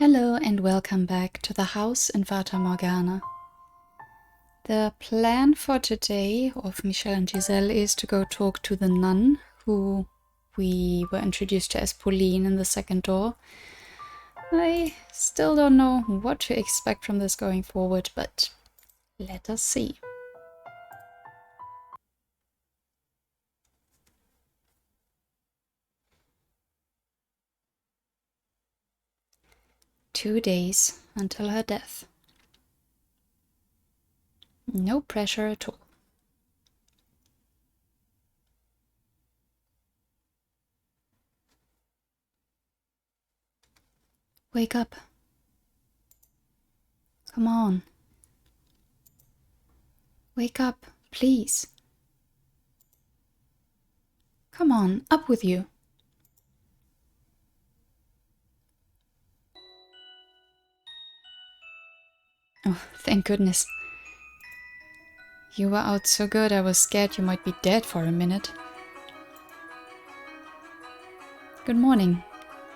Hello and welcome back to the house in Fata Morgana. The plan for today of Michelle and Giselle is to go talk to the nun who we were introduced to as Pauline in the second door. I still don't know what to expect from this going forward, but let us see. Two days until her death. No pressure at all. Wake up. Come on. Wake up, please. Come on, up with you. Oh, thank goodness. You were out so good I was scared you might be dead for a minute. Good morning.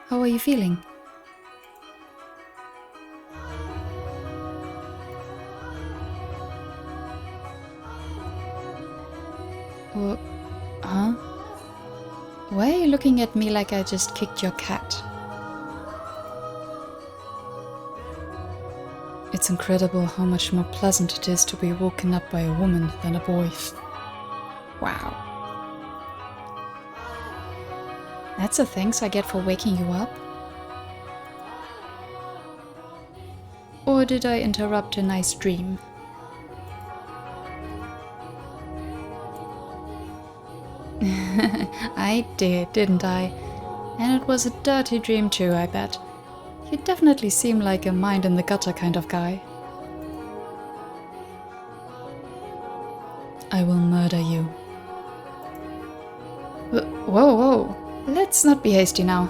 How are you feeling? Huh? Why are you looking at me like I just kicked your cat? It's incredible how much more pleasant it is to be woken up by a woman than a boy. Wow. That's a thanks I get for waking you up? Or did I interrupt a nice dream? I did, didn't I? And it was a dirty dream too, I bet. You definitely seem like a mind-in-the-gutter kind of guy. I will murder you. Whoa, whoa. Let's not be hasty now.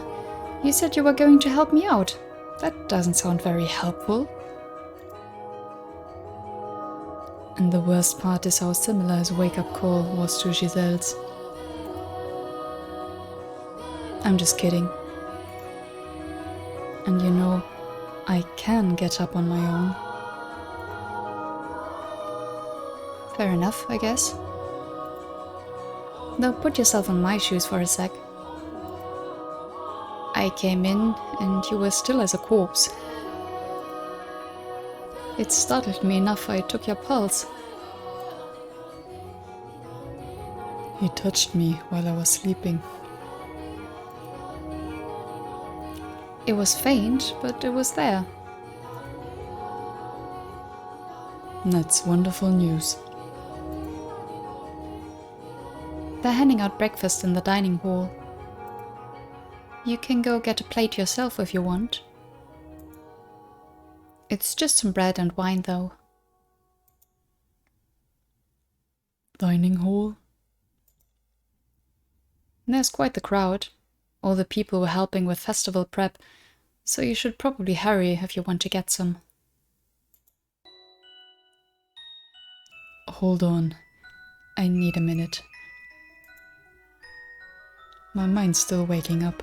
You said you were going to help me out. That doesn't sound very helpful. And the worst part is how similar his wake-up call was to Giselle's. I'm just kidding. And you know, I can get up on my own. Fair enough, I guess. Though put yourself in my shoes for a sec. I came in and you were still as a corpse. It startled me enough I took your pulse. He touched me while I was sleeping. It was faint, but it was there. That's wonderful news. They're handing out breakfast in the dining hall. You can go get a plate yourself if you want. It's just some bread and wine, though. Dining hall? There's quite the crowd. All the people were helping with festival prep, so you should probably hurry if you want to get some. Hold on. I need a minute. My mind's still waking up.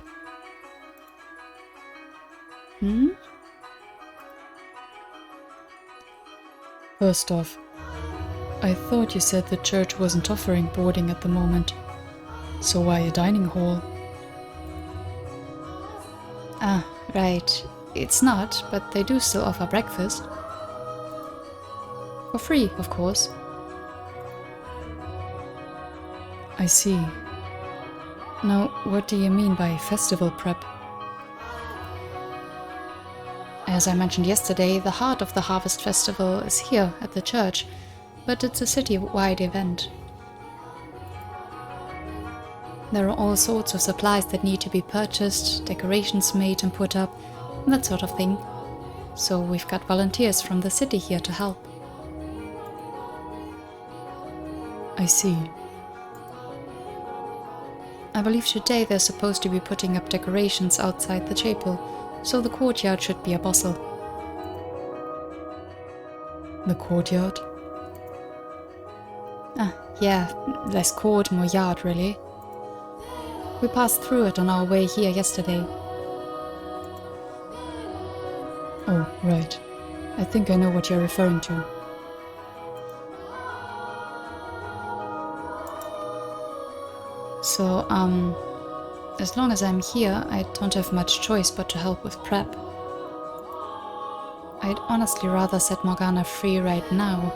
First off, I thought you said the church wasn't offering boarding at the moment. So why a dining hall? Ah, right. It's not, but they do still offer breakfast. For free, of course. I see. Now, what do you mean by festival prep? As I mentioned yesterday, the heart of the Harvest Festival is here at the church, but it's a city-wide event. There are all sorts of supplies that need to be purchased, decorations made and put up, that sort of thing. So we've got volunteers from the city here to help. I see. I believe today they're supposed to be putting up decorations outside the chapel, so the courtyard should be a bustle. The courtyard? Ah, yeah, less court, more yard, really. We passed through it on our way here yesterday. Oh, right. I think I know what you're referring to. So, as long as I'm here, I don't have much choice but to help with prep. I'd honestly rather set Morgana free right now.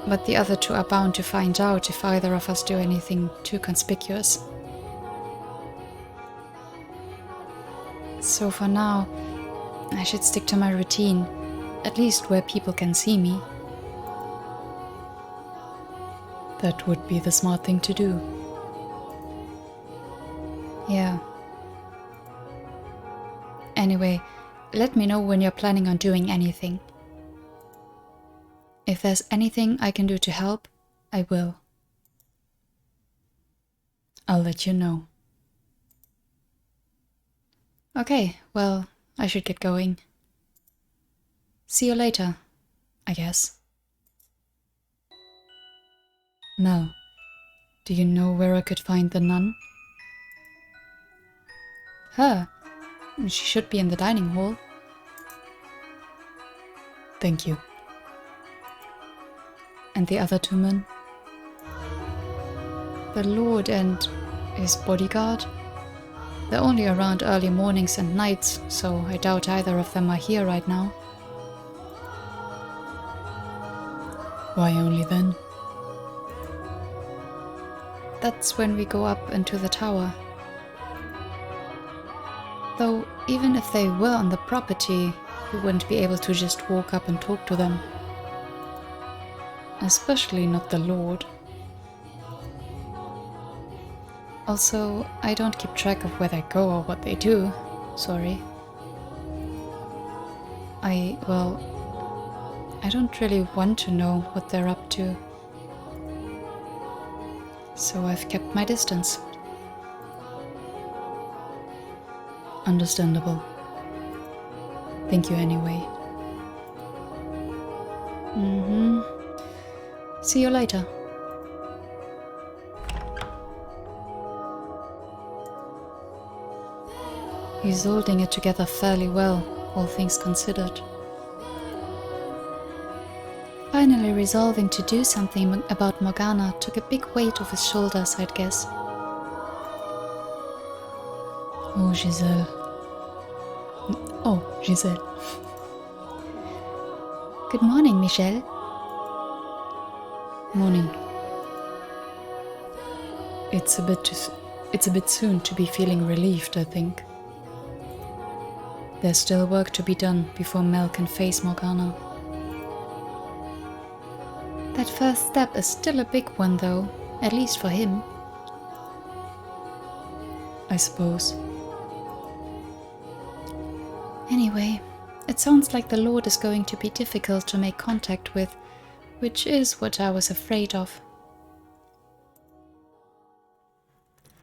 But the other two are bound to find out if either of us do anything too conspicuous. So for now, I should stick to my routine, at least where people can see me. That would be the smart thing to do. Yeah. Anyway, let me know when you're planning on doing anything. If there's anything I can do to help, I will. I'll let you know. Okay, well, I should get going. See you later, I guess. Mel, do you know where I could find the nun? Her? She should be in the dining hall. Thank you. And the other two men? The Lord and his bodyguard? They're only around early mornings and nights, so I doubt either of them are here right now. Why only then? That's when we go up into the tower. Though, even if they were on the property, we wouldn't be able to just walk up and talk to them. Especially not the Lord. Also, I don't keep track of where they go or what they do. Sorry. I don't really want to know what they're up to. So I've kept my distance. Understandable. Thank you anyway. See you later. He's holding it together fairly well, all things considered. Finally resolving to do something about Morgana took a big weight off his shoulders, I'd guess. Oh, Giselle. Oh, Giselle. Good morning, Michelle. Morning. It's a bit soon to be feeling relieved, I think. There's still work to be done before Mel can face Morgana. That first step is still a big one, though, at least for him. I suppose. Anyway, it sounds like the Lord is going to be difficult to make contact with, which is what I was afraid of.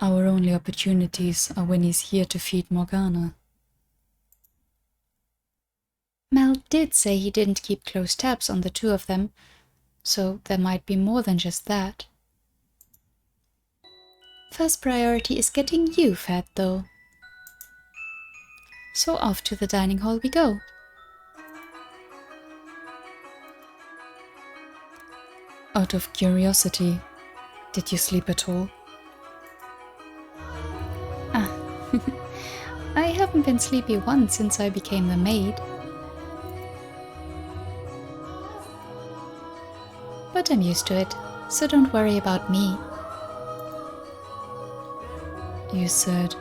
Our only opportunities are when he's here to feed Morgana. Mel did say he didn't keep close tabs on the two of them, so there might be more than just that. First priority is getting you fed, though. So off to the dining hall we go. Out of curiosity, did you sleep at all? I haven't been sleepy once since I became the maid. But I'm used to it, so don't worry about me. You said,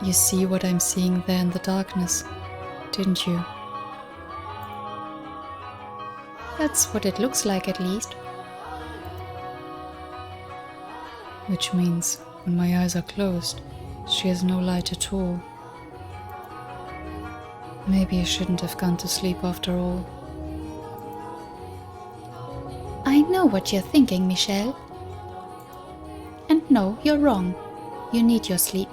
you see what I'm seeing there in the darkness, didn't you? That's what it looks like, at least. Which means, when my eyes are closed, she has no light at all. Maybe I shouldn't have gone to sleep after all. I know what you're thinking, Michelle. And no, you're wrong. You need your sleep.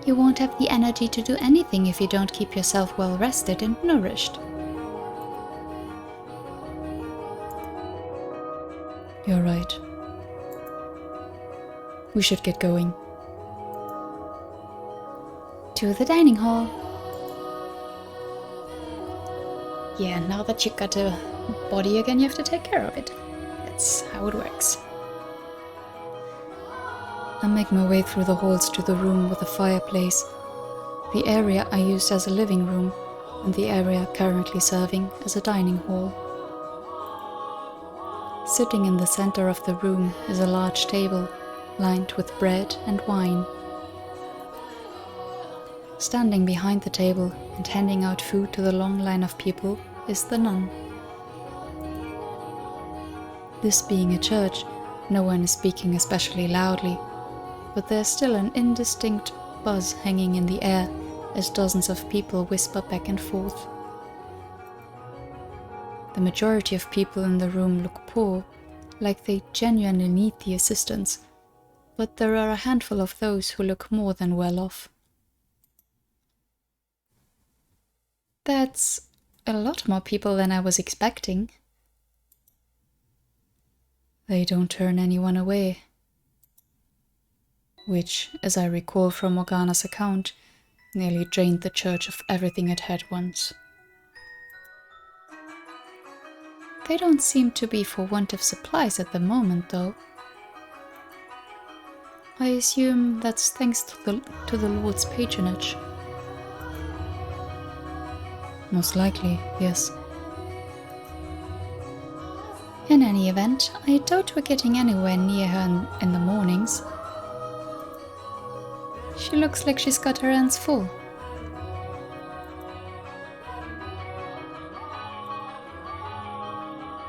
You won't have the energy to do anything if you don't keep yourself well rested and nourished. You're right. We should get going. To the dining hall. Yeah, now that you got a body again, you have to take care of it. That's how it works. I make my way through the halls to the room with the fireplace, the area I used as a living room, and the area currently serving as a dining hall. Sitting in the center of the room is a large table, lined with bread and wine. Standing behind the table and handing out food to the long line of people is the nun. This being a church, no one is speaking especially loudly, but there's still an indistinct buzz hanging in the air as dozens of people whisper back and forth. The majority of people in the room look poor, like they genuinely need the assistance, but there are a handful of those who look more than well off. That's a lot more people than I was expecting. They don't turn anyone away. Which, as I recall from Morgana's account, nearly drained the church of everything it had once. They don't seem to be for want of supplies at the moment, though. I assume that's thanks to the Lord's patronage. Most likely, yes. In any event, I doubt we're getting anywhere near her in the mornings. She looks like she's got her hands full.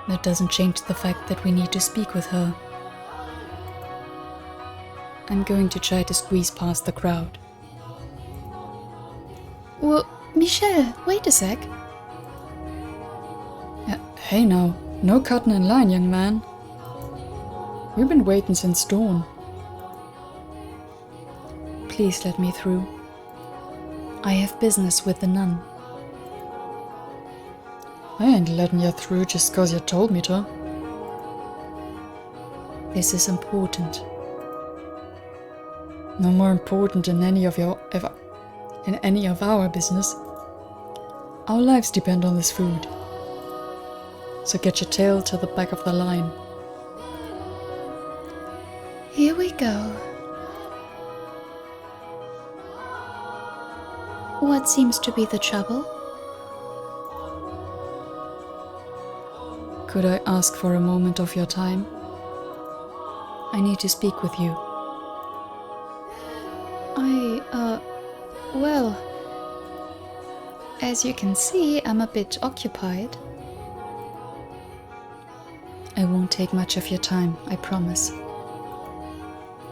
That doesn't change the fact that we need to speak with her. I'm going to try to squeeze past the crowd. Well, Michelle, wait a sec. Hey now, no cutting in line, young man. We've been waiting since dawn. Please let me through. I have business with the nun. I ain't letting you through just 'cause you told me to. This is important. No more important than any of our business. Our lives depend on this food. So get your tail to the back of the line. Here we go. What seems to be the trouble? Could I ask for a moment of your time? I need to speak with you. Well, as you can see, I'm a bit occupied. I won't take much of your time, I promise.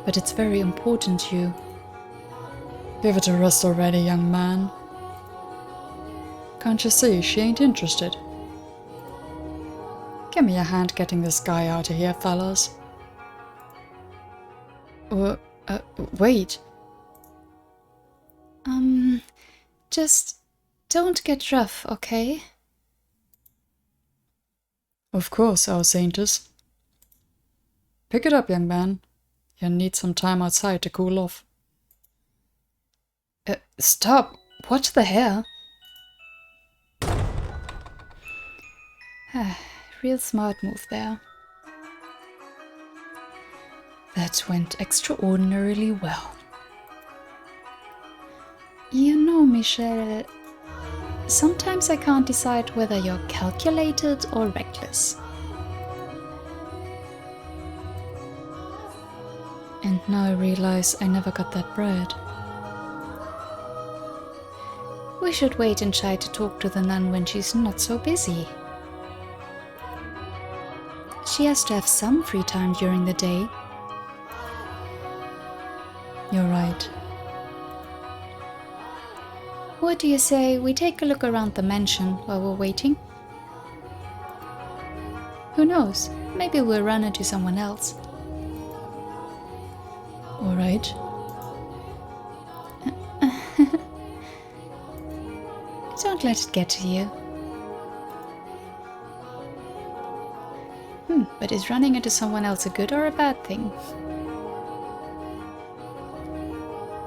But it's very important you... Give it a rest already, young man. Can't you see she ain't interested? Give me a hand getting this guy out of here, fellas. Wait. Just don't get rough, okay? Of course, our saintess. Pick it up, young man. You need some time outside to cool off. Stop! What the hell? Real smart move there. That went extraordinarily well. You know, Michelle, sometimes I can't decide whether you're calculated or reckless. And now I realize I never got that bread. We should wait and try to talk to the nun when she's not so busy. She has to have some free time during the day. You're right. What do you say we take a look around the mansion while we're waiting? Who knows, maybe we'll run into someone else. Alright. Don't let it get to you. But is running into someone else a good or a bad thing?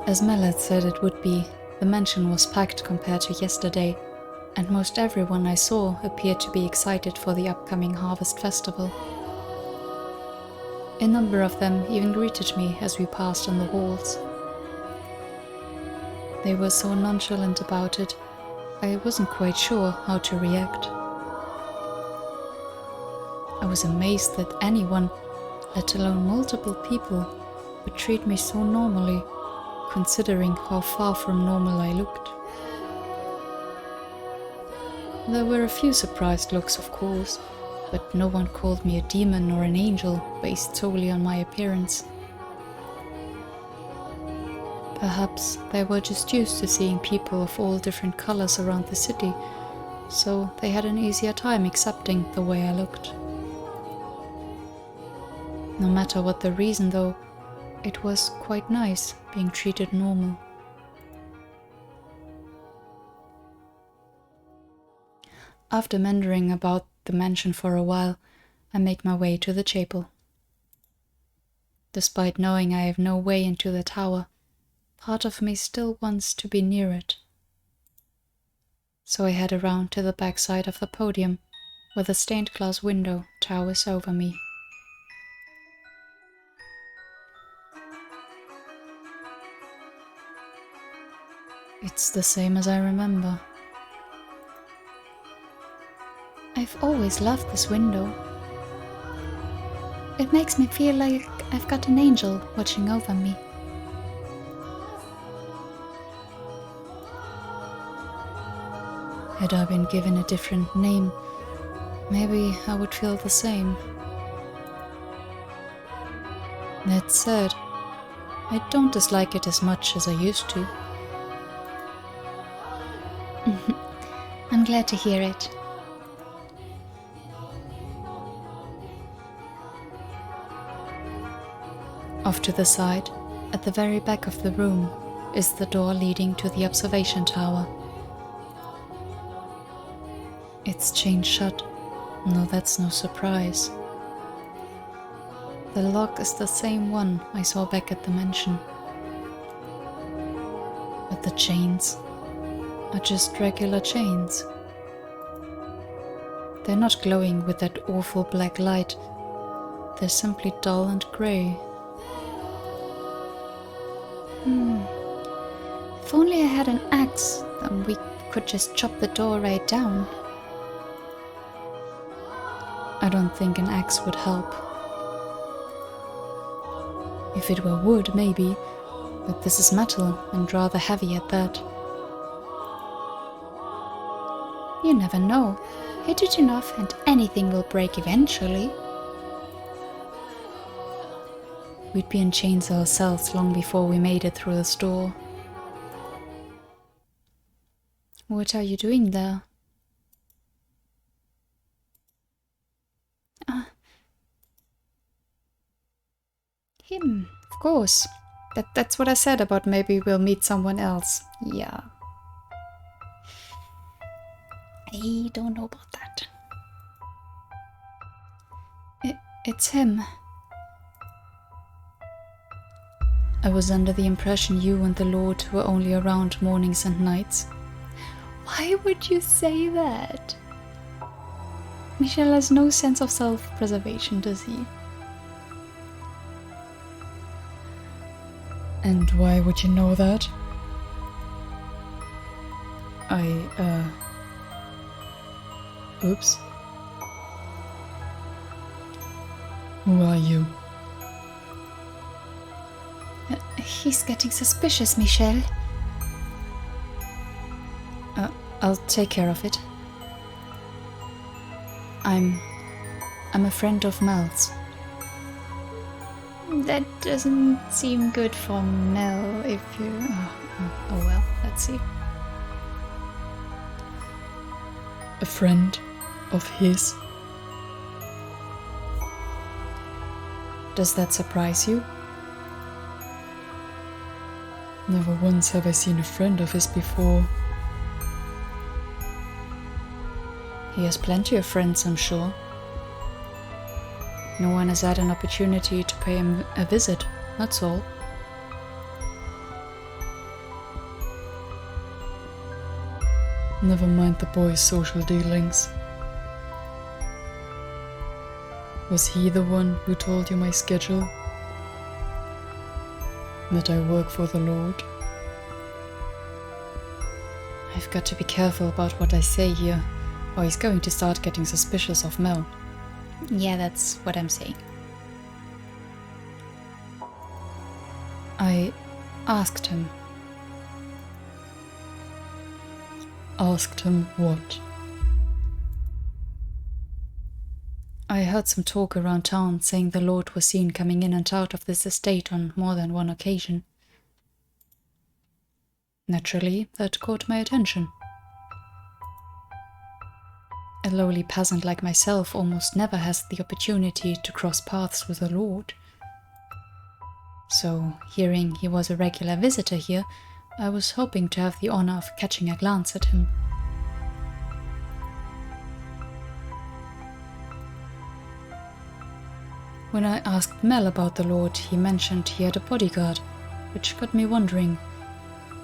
As Mel had said it would be, The mansion was packed compared to yesterday, and most everyone I saw appeared to be excited for the upcoming harvest festival. A number of them even greeted me as we passed in the halls. They were so nonchalant about it, I wasn't quite sure how to react. I was amazed that anyone, let alone multiple people, would treat me so normally, considering how far from normal I looked. There were a few surprised looks, of course, but no one called me a demon or an angel based solely on my appearance. Perhaps they were just used to seeing people of all different colors around the city, so they had an easier time accepting the way I looked. No matter what the reason though, it was quite nice being treated normal. After meandering about the mansion for a while, I make my way to the chapel. Despite knowing I have no way into the tower, part of me still wants to be near it. So I head around to the back side of the podium, where the stained glass window towers over me. It's the same as I remember. I've always loved this window. It makes me feel like I've got an angel watching over me. Had I been given a different name, maybe I would feel the same. That said, I don't dislike it as much as I used to. I'm glad to hear it. Off to the side, at the very back of the room, is the door leading to the observation tower. It's chained shut. No, that's no surprise. The lock is the same one I saw back at the mansion. But the chains are just regular chains. They're not glowing with that awful black light. They're simply dull and grey. If only I had an axe, then we could just chop the door right down. I don't think an axe would help. If it were wood, maybe, but this is metal and rather heavy at that. You never know. Hit it enough and anything will break eventually. We'd be in chains ourselves long before we made it through the store. What are you doing there? Him, of course. That's what I said about maybe we'll meet someone else. Yeah. I don't know about that. It's him. I was under the impression you and the Lord were only around mornings and nights. Why would you say that? Michel has no sense of self-preservation, does he? And why would you know that? Oops. Who are you? He's getting suspicious, Michel. I'll take care of it. I'm a friend of Mel's. That doesn't seem good for Mel if you... Oh well, let's see. A friend of his? Does that surprise you? Never once have I seen a friend of his before. He has plenty of friends, I'm sure. No one has had an opportunity to pay him a visit, that's all. Never mind the boy's social dealings. Was he the one who told you my schedule? That I work for the Lord? I've got to be careful about what I say here, or he's going to start getting suspicious of Mel. Yeah, that's what I'm saying. I asked him. Asked him what? I heard some talk around town saying the Lord was seen coming in and out of this estate on more than one occasion. Naturally, that caught my attention. A lowly peasant like myself almost never has the opportunity to cross paths with the Lord. So, hearing he was a regular visitor here, I was hoping to have the honor of catching a glance at him. When I asked Mel about the Lord, he mentioned he had a bodyguard, which got me wondering,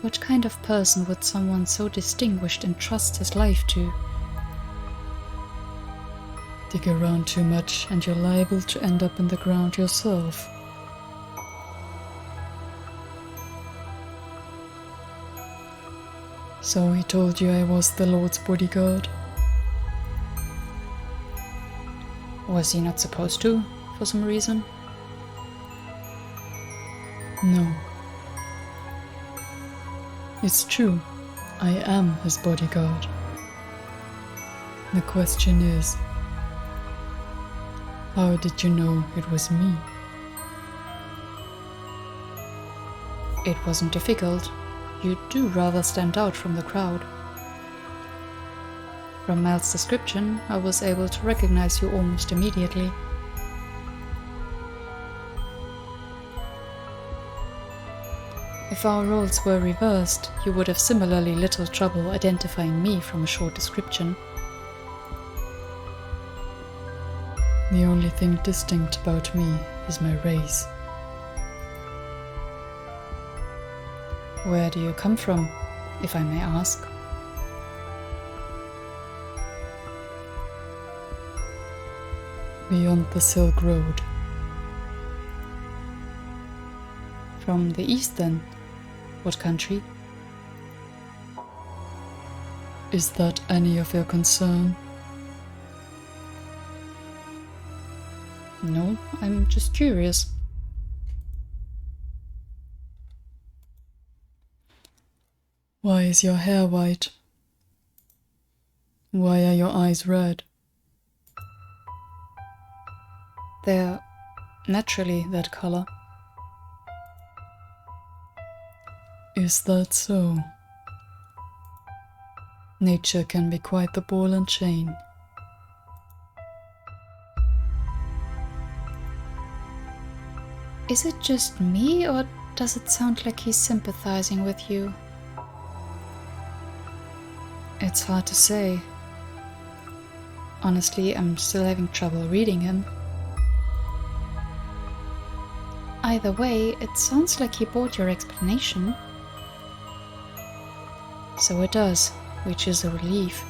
what kind of person would someone so distinguished entrust his life to? Dig around too much and you're liable to end up in the ground yourself. So he told you I was the Lord's bodyguard? Was he not supposed to, for some reason? No. It's true, I am his bodyguard. The question is, how did you know it was me? It wasn't difficult. You do rather stand out from the crowd. From Mel's description, I was able to recognize you almost immediately. If our roles were reversed, you would have similarly little trouble identifying me from a short description. The only thing distinct about me is my race. Where do you come from, if I may ask? Beyond the Silk Road. From the east, then? What country? Is that any of your concern? No, I'm just curious. Why is your hair white? Why are your eyes red? They're naturally that color. Is that so? Nature can be quite the ball and chain. Is it just me, or does it sound like he's sympathizing with you? It's hard to say. Honestly, I'm still having trouble reading him. Either way, it sounds like he bought your explanation. So it does, which is a relief.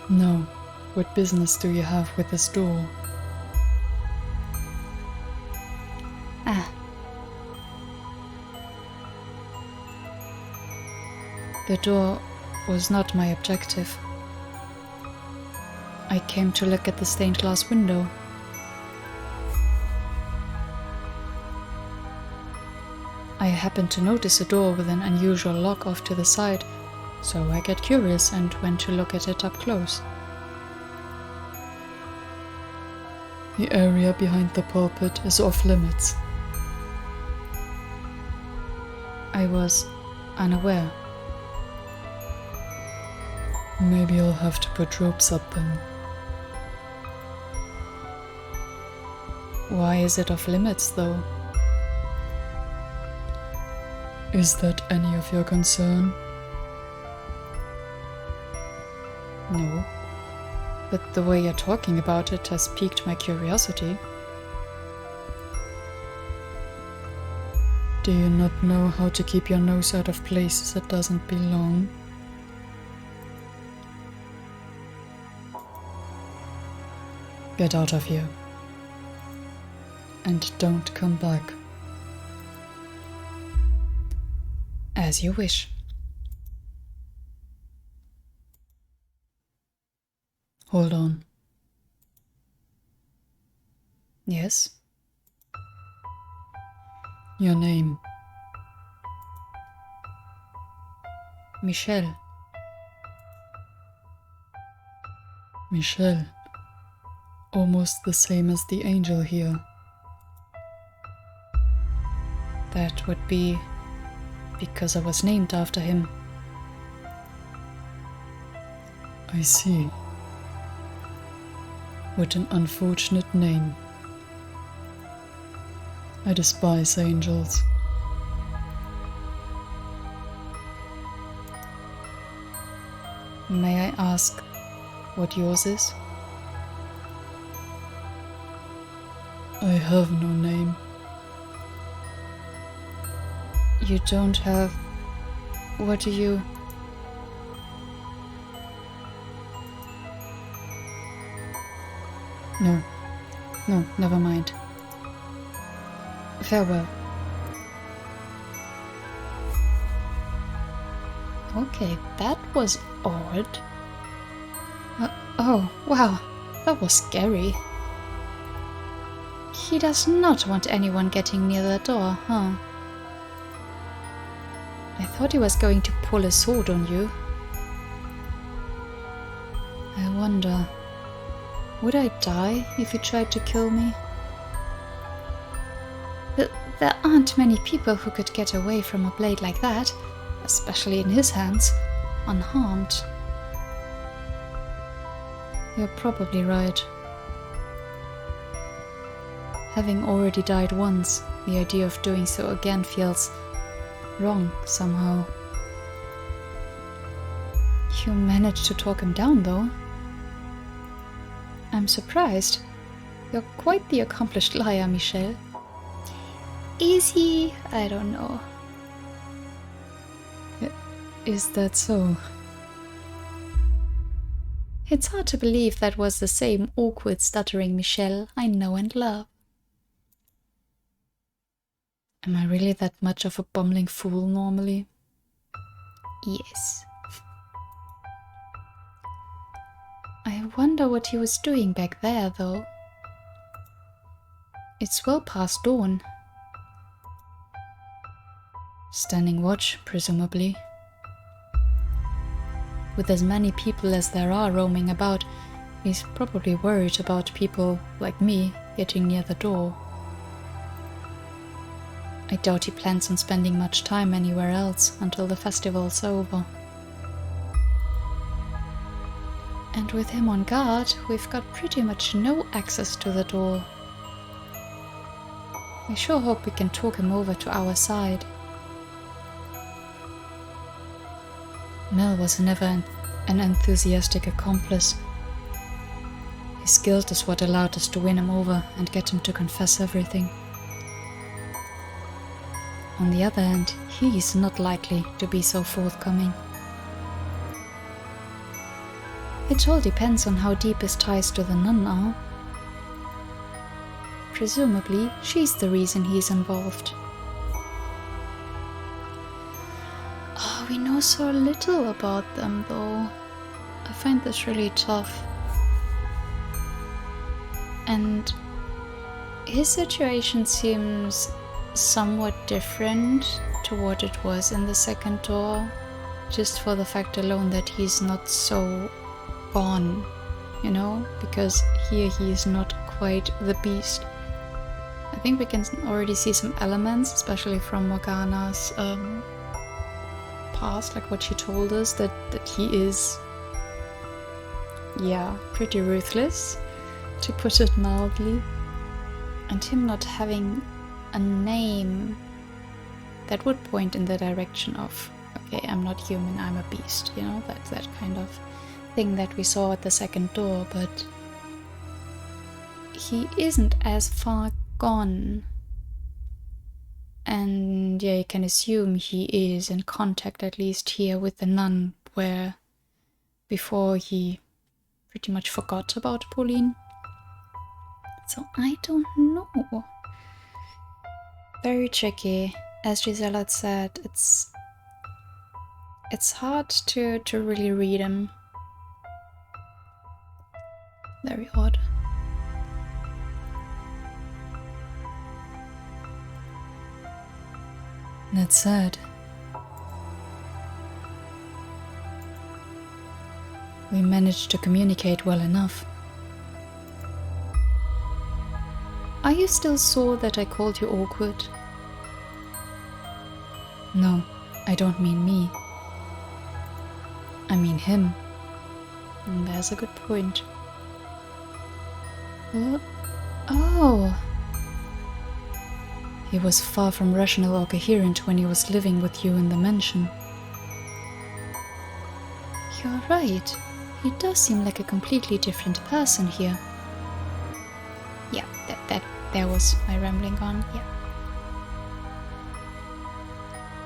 No, what business do you have with this door? The door was not my objective. I came to look at the stained glass window. I happened to notice a door with an unusual lock off to the side, so I got curious and went to look at it up close. The area behind the pulpit is off limits. I was unaware. Maybe I'll have to put ropes up then. Why is it off limits, though? Is that any of your concern? No. But the way you're talking about it has piqued my curiosity. Do you not know how to keep your nose out of places it doesn't belong? Get out of here. And don't come back. As you wish. Hold on. Yes? Your name. Michelle. Michelle. Almost the same as the angel here. That would be because I was named after him. I see. What an unfortunate name. I despise angels. May I ask what yours is? I have no name. You don't have... What do you... No, never mind. Farewell. Okay, that was odd. Oh, wow, that was scary. He does not want anyone getting near the door, huh? I thought he was going to pull a sword on you. I wonder, would I die if he tried to kill me? There aren't many people who could get away from a blade like that, especially in his hands, unharmed. You're probably right. Having already died once, the idea of doing so again feels wrong somehow. You managed to talk him down, though. I'm surprised. You're quite the accomplished liar, Michelle. Is he? I don't know. Is that so? It's hard to believe that was the same awkward, stuttering Michelle I know and love. Am I really that much of a bumbling fool normally? Yes. I wonder what he was doing back there, though. It's well past dawn. Standing watch, presumably. With as many people as there are roaming about, he's probably worried about people like me getting near the door. I doubt he plans on spending much time anywhere else until the festival's over. And with him on guard, we've got pretty much no access to the door. I sure hope we can talk him over to our side. Mel was never an enthusiastic accomplice. His guilt is what allowed us to win him over and get him to confess everything. On the other hand, he's not likely to be so forthcoming. It all depends on how deep his ties to the nun are. Presumably, she's the reason he's involved. Oh, we know so little about them, though. I find this really tough. And his situation seems somewhat different to what it was in the second door, just for the fact alone that he's not so gone, you know, because here he is not quite the beast. I think we can already see some elements, especially from Morgana's past, like what she told us, that he is, yeah, pretty ruthless, to put it mildly. And him not having a name, that would point in the direction of, okay, I'm not human, I'm a beast, you know, that kind of thing that we saw at the second door, but he isn't as far gone. And yeah, you can assume he is in contact, at least here, with the nun, where before he pretty much forgot about Pauline. So I don't know. Very tricky. As Giselle had said, it's hard to really read him. Very odd. That's sad. We managed to communicate well enough. Are you still sore that I called you awkward? No, I don't mean me. I mean him. There's a good point. Oh. He was far from rational or coherent when he was living with you in the mansion. You're right. He does seem like a completely different person here. Yeah, that was my rambling on, yeah.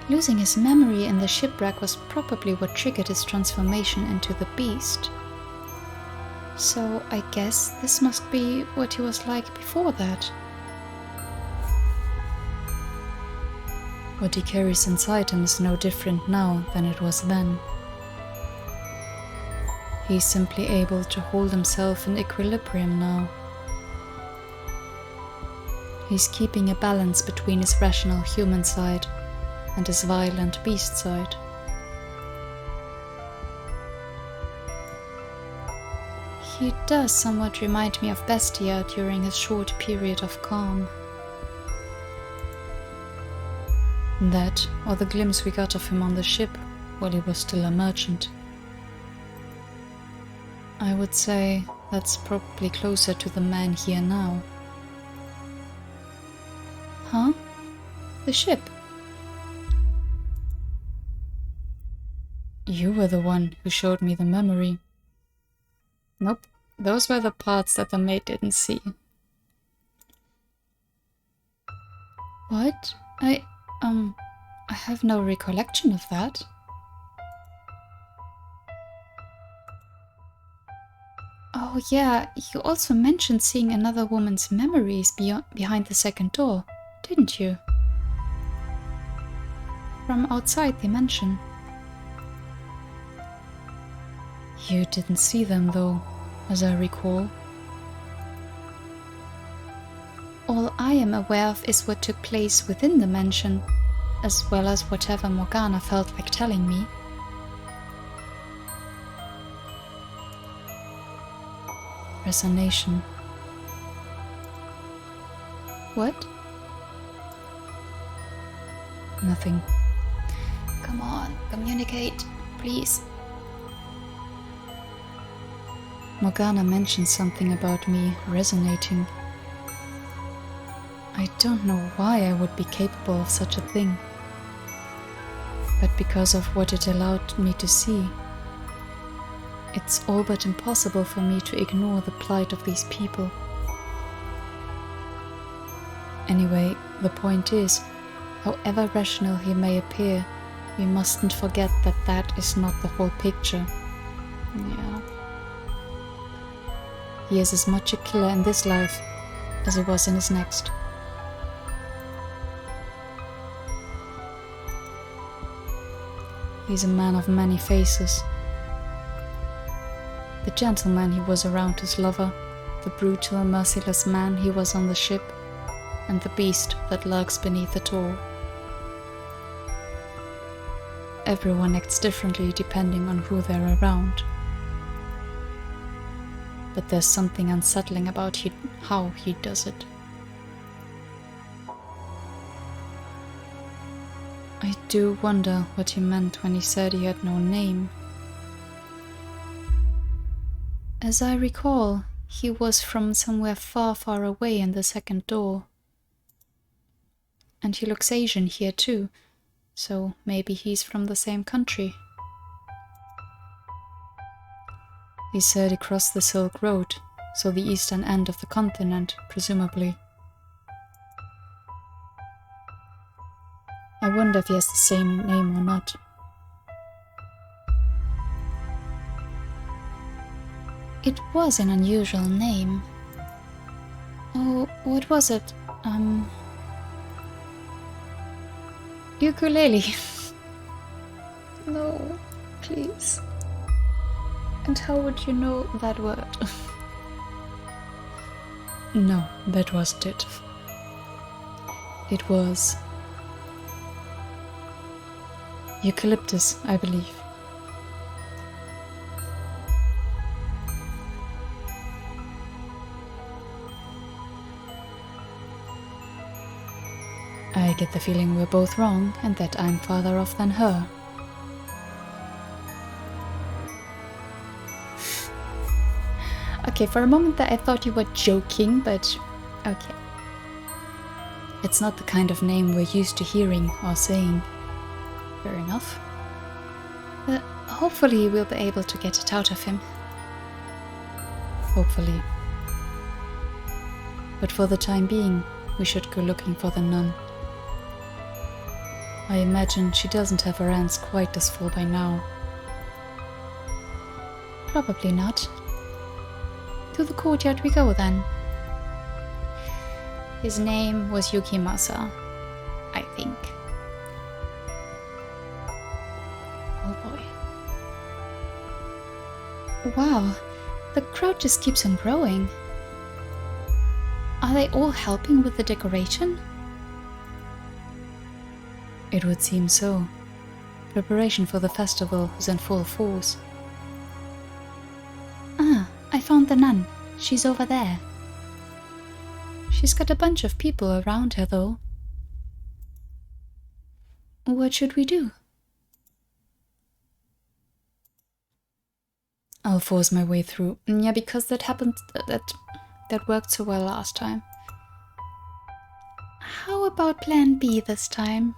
Losing his memory in the shipwreck was probably what triggered his transformation into the beast. So I guess this must be what he was like before that. What he carries inside him is no different now than it was then. He's simply able to hold himself in equilibrium now. He's keeping a balance between his rational human side and his violent beast side. He does somewhat remind me of Bestia during his short period of calm. That, or the glimpse we got of him on the ship while he was still a merchant. I would say that's probably closer to the man here now. Huh? The ship? You were the one who showed me the memory. Nope, those were the parts that the maid didn't see. What? I have no recollection of that. Oh yeah, you also mentioned seeing another woman's memories behind the second door, didn't you? From outside the mansion. You didn't see them though, as I recall. All I am aware of is what took place within the mansion, as well as whatever Morgana felt like telling me. Resignation. What? Nothing. Come on, communicate, please. Morgana mentioned something about me resonating. I don't know why I would be capable of such a thing, but because of what it allowed me to see. It's all but impossible for me to ignore the plight of these people. Anyway, the point is, however rational he may appear, we mustn't forget that that is not the whole picture. Yeah. He is as much a killer in this life as he was in his next. He's a man of many faces. The gentleman he was around his lover, the brutal, merciless man he was on the ship, and the beast that lurks beneath it all. Everyone acts differently depending on who they're around. But there's something unsettling about how he does it. I do wonder what he meant when he said he had no name. As I recall, he was from somewhere far, far away in the second door. And he looks Asian here too, so maybe he's from the same country. He said he crossed the Silk Road, so the eastern end of the continent, presumably. I wonder if he has the same name or not. It was an unusual name. Oh, what was it? Ukulele. No, please. And how would you know that word? No, that wasn't it. It was eucalyptus, I believe. I get the feeling we're both wrong and that I'm farther off than her. Okay, for a moment there I thought you were joking, but okay. It's not the kind of name we're used to hearing or saying. Fair enough. Hopefully we'll be able to get it out of him. Hopefully. But for the time being, we should go looking for the nun. I imagine she doesn't have her hands quite as full by now. Probably not. To the courtyard we go then. His name was Yukimasa, I think. Oh boy. Wow, the crowd just keeps on growing. Are they all helping with the decoration? It would seem so. Preparation for the festival is in full force. Ah, I found the nun. She's over there. She's got a bunch of people around her, though. What should we do? I'll force my way through. Yeah, because that happened... That worked so well last time. How about plan B this time?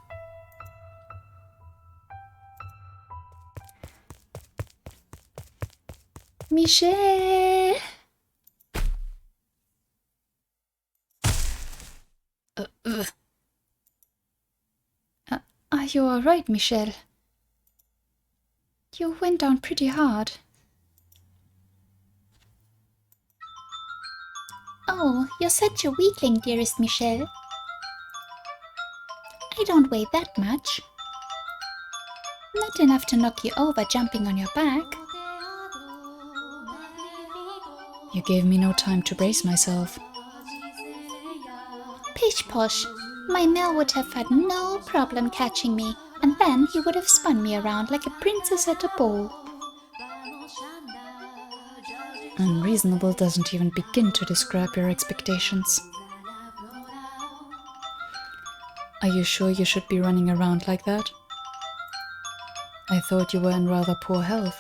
Michel! Are you alright, Michel? You went down pretty hard. Oh, you're such a weakling, dearest Michel. I don't weigh that much. Not enough to knock you over jumping on your back. You gave me no time to brace myself. Pish posh. My Mel would have had no problem catching me, and then he would have spun me around like a princess at a ball. Unreasonable doesn't even begin to describe your expectations. Are you sure you should be running around like that? I thought you were in rather poor health.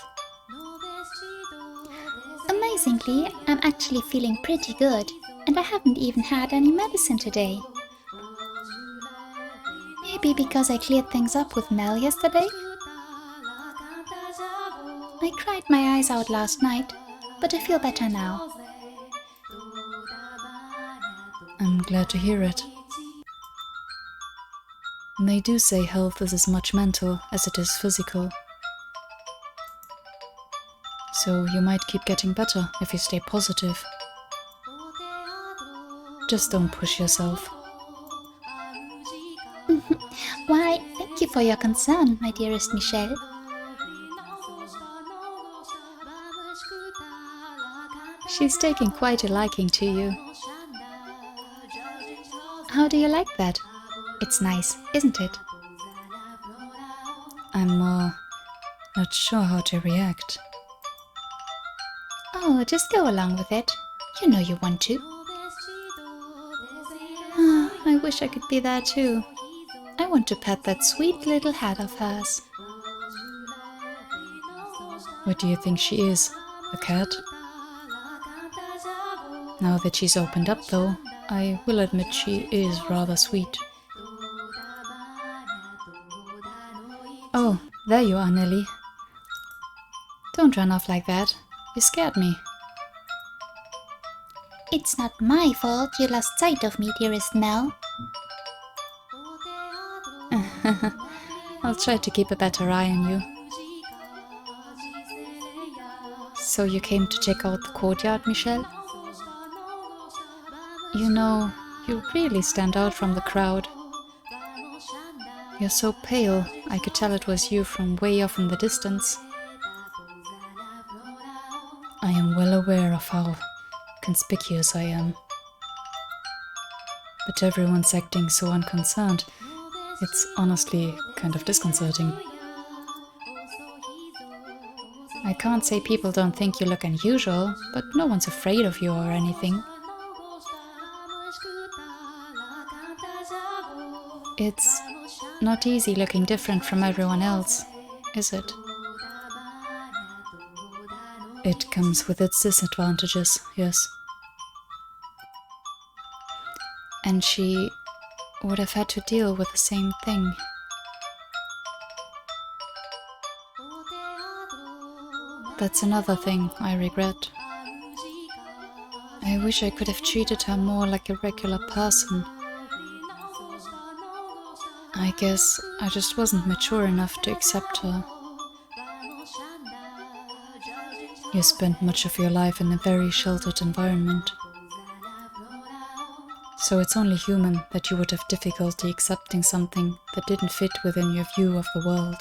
Amazingly, I'm actually feeling pretty good, and I haven't even had any medicine today. Maybe because I cleared things up with Mel yesterday? I cried my eyes out last night, but I feel better now. I'm glad to hear it. They do say health is as much mental as it is physical. So you might keep getting better if you stay positive. Just don't push yourself. Why, thank you for your concern, my dearest Michel. She's taking quite a liking to you. How do you like that? It's nice, isn't it? I'm not sure how to react. Oh, just go along with it. You know you want to. I wish I could be there too. I want to pet that sweet little head of hers. What do you think she is? A cat? Now that she's opened up though, I will admit she is rather sweet. Oh, there you are, Nelly. Don't run off like that. You scared me. It's not my fault you lost sight of me, dearest Mel. I'll try to keep a better eye on you. So you came to check out the courtyard, Michel? You know, you really stand out from the crowd. You're so pale, I could tell it was you from way off in the distance. I am well aware of how conspicuous I am. But everyone's acting so unconcerned. It's honestly kind of disconcerting. I can't say people don't think you look unusual, but no one's afraid of you or anything. It's not easy looking different from everyone else, is it? It comes with its disadvantages, yes. And she would have had to deal with the same thing. That's another thing I regret. I wish I could have treated her more like a regular person. I guess I just wasn't mature enough to accept her. You spent much of your life in a very sheltered environment. So it's only human that you would have difficulty accepting something that didn't fit within your view of the world.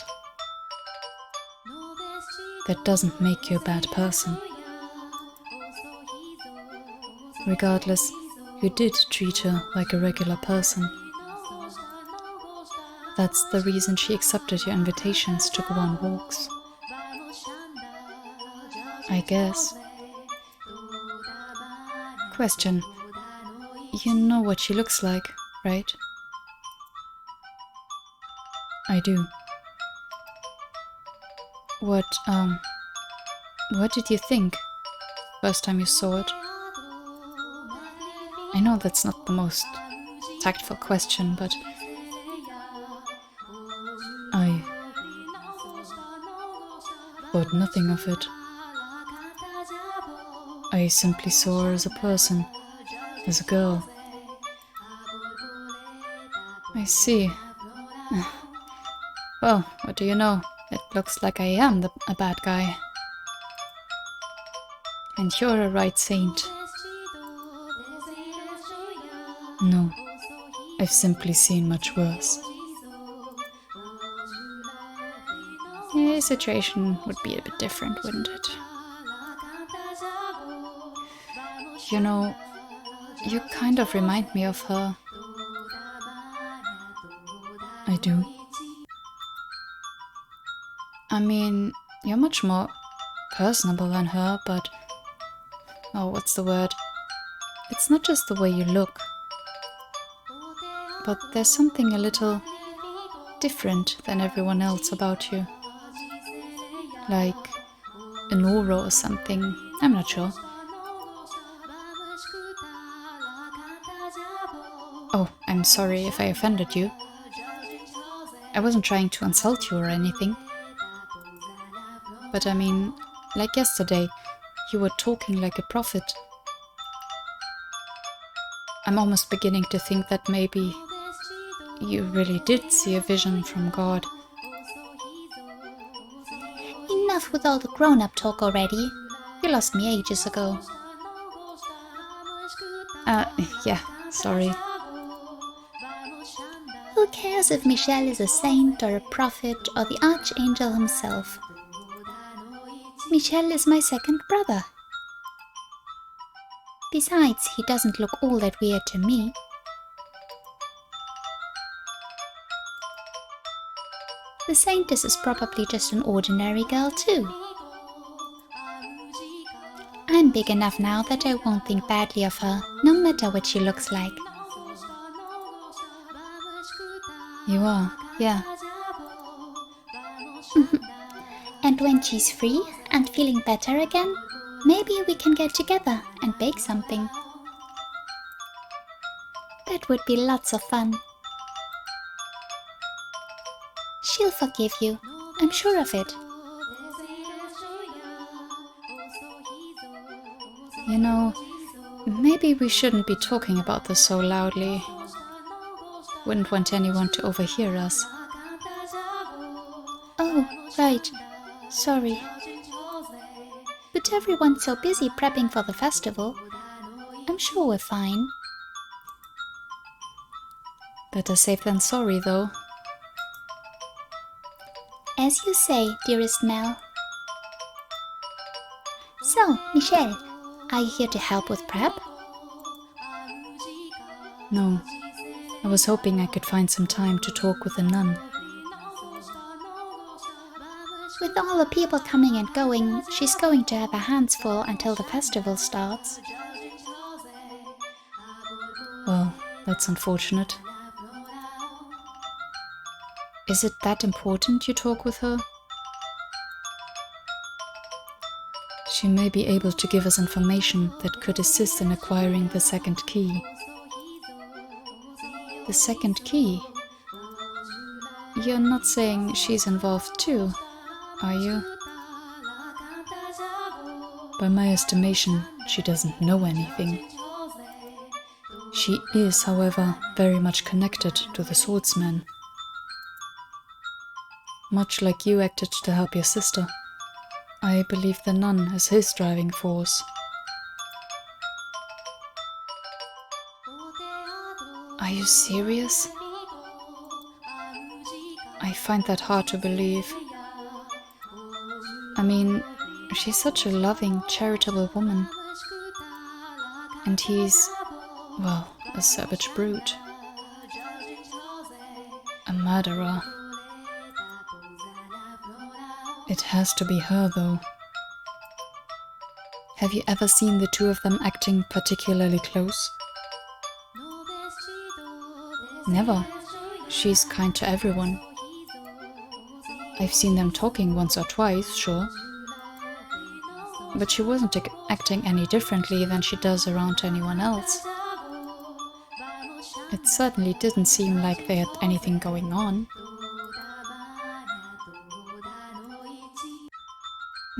That doesn't make you a bad person. Regardless, you did treat her like a regular person. That's the reason she accepted your invitations to go on walks. I guess. Question. You know what she looks like, right? I do. What did you think first time you saw it? I know that's not the most tactful question, but I thought nothing of it. I simply saw her as a person, as a girl. I see. Well, what do you know? It looks like I am a bad guy. And you're a right saint. No, I've simply seen much worse. The situation would be a bit different, wouldn't it? You know, you kind of remind me of her. I do. I mean, you're much more personable than her, but... oh, what's the word? It's not just the way you look. But there's something a little different than everyone else about you. Like an aura or something. I'm not sure. Oh, I'm sorry if I offended you. I wasn't trying to insult you or anything. But I mean, like yesterday, you were talking like a prophet. I'm almost beginning to think that maybe you really did see a vision from God. Enough with all the grown-up talk already. You lost me ages ago. Yeah, sorry. Who cares if Michel is a saint or a prophet or the archangel himself? Michel is my second brother. Besides, he doesn't look all that weird to me. The saintess is probably just an ordinary girl too. I'm big enough now that I won't think badly of her, no matter what she looks like. You are, yeah. And when she's free and feeling better again, maybe we can get together and bake something. That would be lots of fun. She'll forgive you, I'm sure of it. You know, maybe we shouldn't be talking about this so loudly. Wouldn't want anyone to overhear us. Oh, right. Sorry. But everyone's so busy prepping for the festival. I'm sure we're fine. Better safe than sorry, though. As you say, dearest Mel. So, Michelle, are you here to help with prep? No. I was hoping I could find some time to talk with the nun. With all the people coming and going, she's going to have her hands full until the festival starts. Well, that's unfortunate. Is it that important you talk with her? She may be able to give us information that could assist in acquiring the second key. The second key? You're not saying she's involved too, are you? By my estimation, she doesn't know anything. She is, however, very much connected to the swordsman. Much like you acted to help your sister, I believe the nun is his driving force. Are you serious? I find that hard to believe. I mean, she's such a loving, charitable woman. And he's, well, a savage brute. A murderer. It has to be her, though. Have you ever seen the two of them acting particularly close? Never. She's kind to everyone. I've seen them talking once or twice, sure. But she wasn't acting any differently than she does around anyone else. It certainly didn't seem like they had anything going on.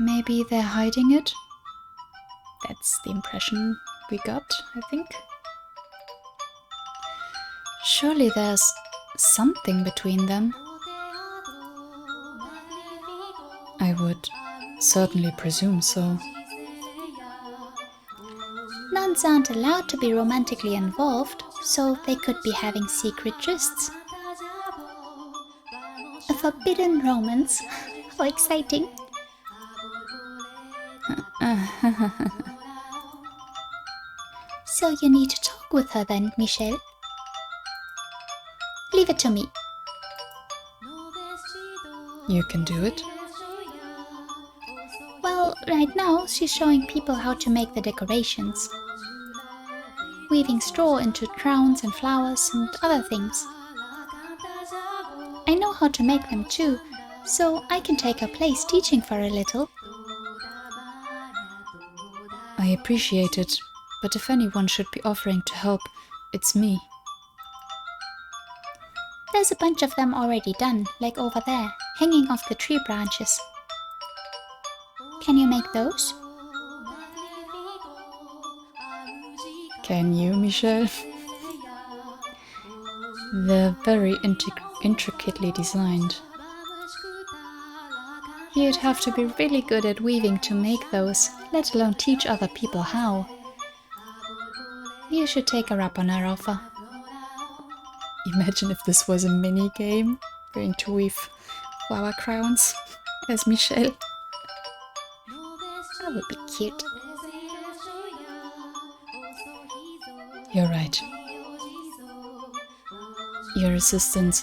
Maybe they're hiding it? That's the impression we got, I think. Surely there's something between them. I would certainly presume so. Nuns aren't allowed to be romantically involved, so they could be having secret trysts. A forbidden romance. How exciting. So you need to talk with her then, Michelle. Leave it to me. You can do it. Well, right now she's showing people how to make the decorations. Weaving straw into crowns and flowers and other things. I know how to make them too, so I can take her place teaching for a little. I appreciate it, but if anyone should be offering to help, it's me. There's a bunch of them already done, like over there, hanging off the tree branches. Can you make those? Can you, Michelle? They're very intricately designed. You'd have to be really good at weaving to make those, let alone teach other people how. You should take her up on her offer. Imagine if this was a mini-game, going to weave flower crowns as Michelle. That would be cute. You're right. Your assistance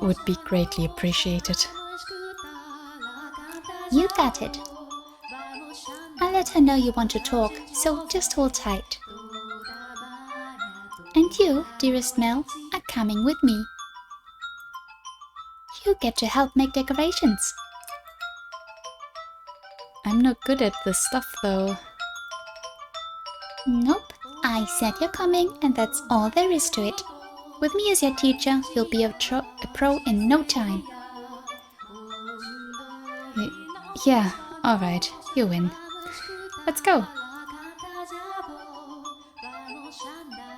would be greatly appreciated. You got it. I'll let her know you want to talk, so just hold tight. And you, dearest Mel, are coming with me. You get to help make decorations. I'm not good at this stuff, though. Nope, I said you're coming, and that's all there is to it. With me as your teacher, you'll be a pro in no time. Yeah, alright, you win. Let's go.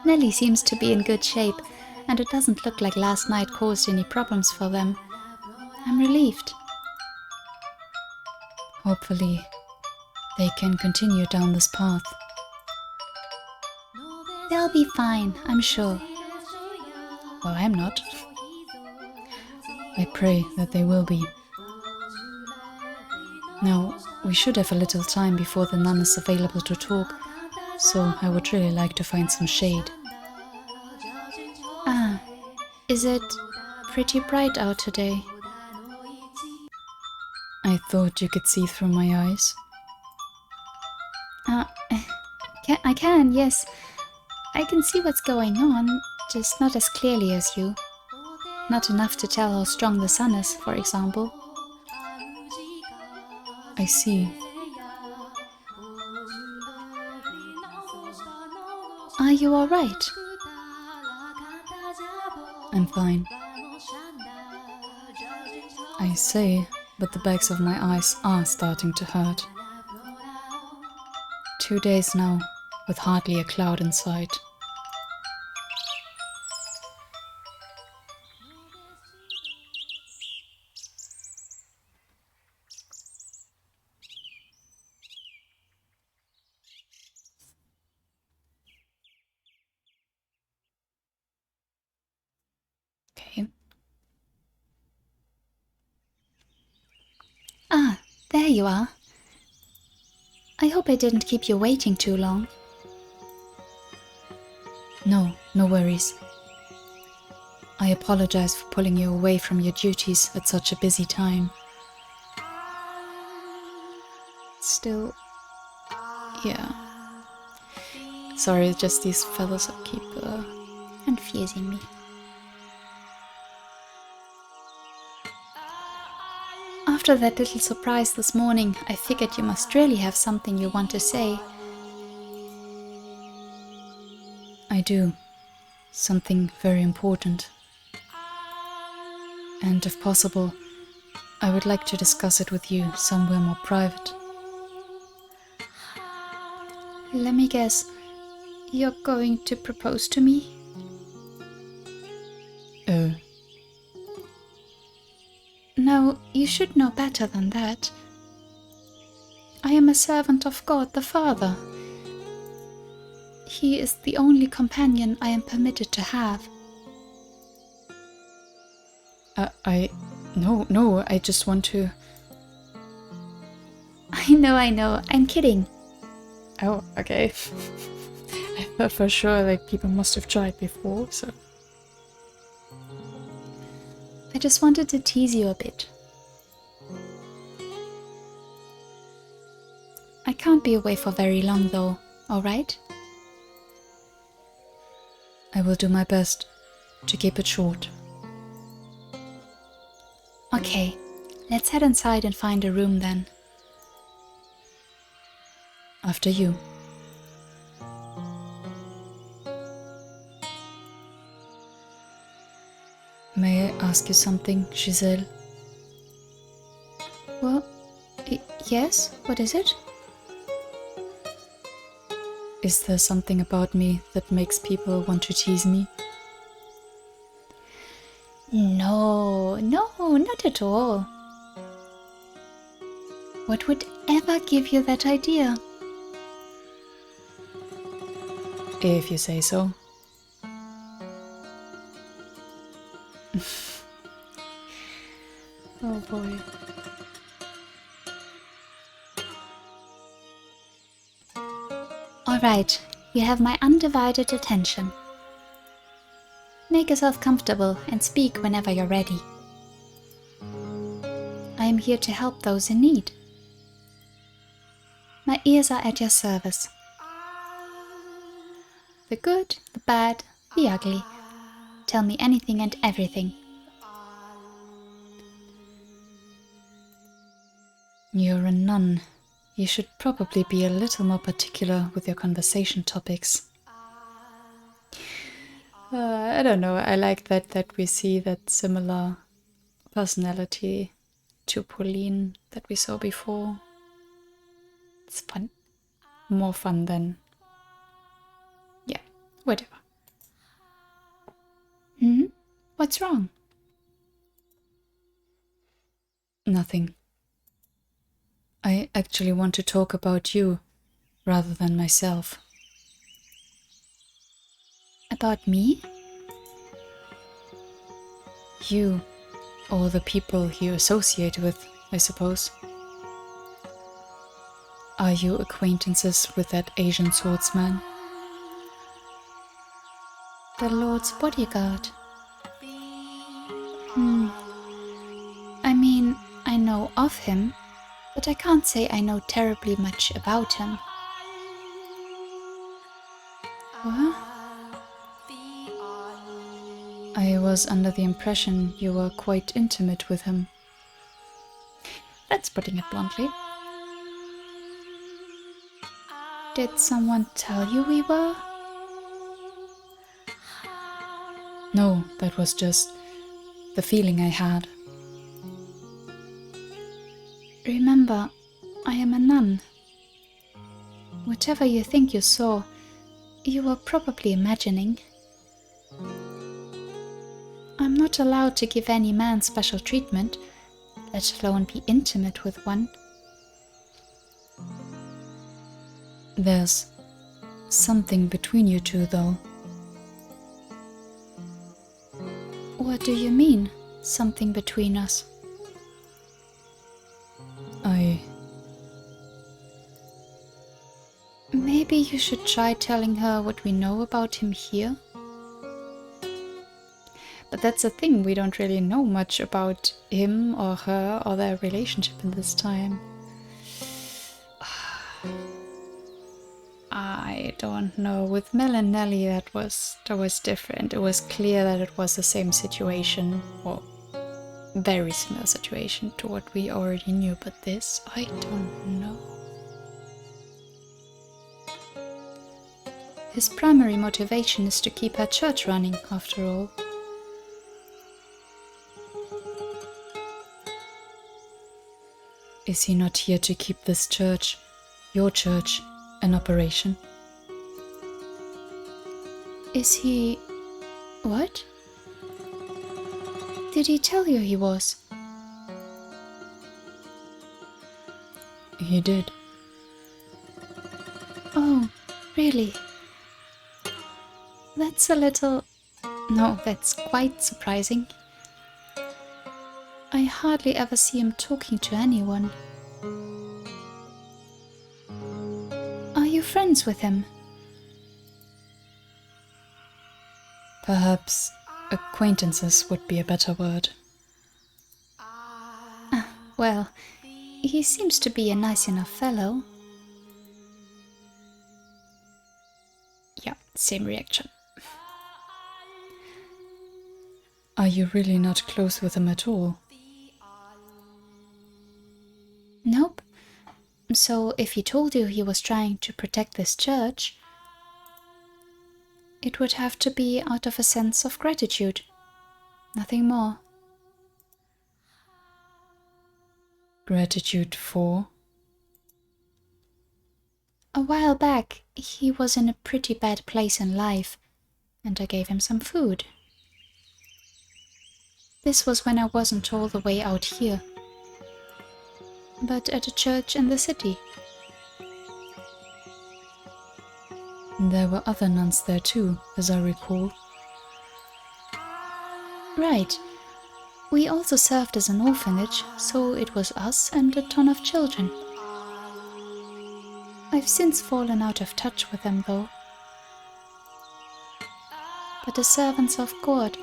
Nellie seems to be in good shape, and it doesn't look like last night caused any problems for them. I'm relieved. Hopefully, they can continue down this path. They'll be fine, I'm sure. Well, I'm not. I pray that they will be. Now, we should have a little time before the nun is available to talk, so I would really like to find some shade. Ah, is it pretty bright out today? I thought you could see through my eyes. I can, yes. I can see what's going on, just not as clearly as you. Not enough to tell how strong the sun is, for example. I see. Are you alright? I'm fine. I say, but the backs of my eyes are starting to hurt. 2 days now, with hardly a cloud in sight. Okay. Ah, there you are. I hope I didn't keep you waiting too long. No, no worries. I apologize for pulling you away from your duties at such a busy time. Still, Yeah. Sorry, just these fellows keep confusing me. After that little surprise this morning, I figured you must really have something you want to say. I do. Something very important. And if possible, I would like to discuss it with you somewhere more private. Let me guess, you're going to propose to me? Now, you should know better than that. I am a servant of God the Father. He is the only companion I am permitted to have. No, I just want to... I know, I'm kidding. Oh, okay. I thought for sure, like, people must have tried before, so... I just wanted to tease you a bit. I can't be away for very long though, alright? I will do my best to keep it short. Okay, let's head inside and find a room then. After you. May I ask you something, Giselle? Well, yes, what is it? Is there something about me that makes people want to tease me? No, not at all. What would ever give you that idea? If you say so. Oh boy. Alright, you have my undivided attention. Make yourself comfortable and speak whenever you're ready. I am here to help those in need. My ears are at your service. The good, the bad, the ugly. Tell me anything and everything. You're a nun. You should probably be a little more particular with your conversation topics. I don't know, I like that we see that similar personality to Pauline that we saw before. It's fun. More fun than... yeah, whatever. What's wrong? Nothing. I actually want to talk about you rather than myself. About me? You, or the people you associate with, I suppose. Are you acquaintances with that Asian swordsman? The Lord's bodyguard. I mean, I know of him, but I can't say I know terribly much about him. What? I was under the impression you were quite intimate with him. That's putting it bluntly. Did someone tell you we were? No, that was just the feeling I had. Remember, I am a nun. Whatever you think you saw, you were probably imagining. I'm not allowed to give any man special treatment, let alone be intimate with one. There's something between you two, though. What do you mean, something between us? Maybe you should try telling her what we know about him here. But that's the thing, we don't really know much about him or her or their relationship in this time. I don't know. With Mel and Nellie, that was different. It was clear that it was the same situation, or very similar situation to what we already knew. But this, I don't know. His primary motivation is to keep her church running, after all. Is he not here to keep this church, your church, in operation? Is he... what? Did he tell you he was? He did. Oh, really? That's a little... no, that's quite surprising. I hardly ever see him talking to anyone. Are you friends with him? Perhaps acquaintances would be a better word. Well, he seems to be a nice enough fellow. Yeah, same reaction. Are you really not close with him at all? Nope. So if he told you he was trying to protect this church, it would have to be out of a sense of gratitude. Nothing more. Gratitude for? A while back, he was in a pretty bad place in life, and I gave him some food. This was when I wasn't all the way out here, but at a church in the city. There were other nuns there too, as I recall. Right. We also served as an orphanage, so it was us and a ton of children. I've since fallen out of touch with them, though. But as servants of God,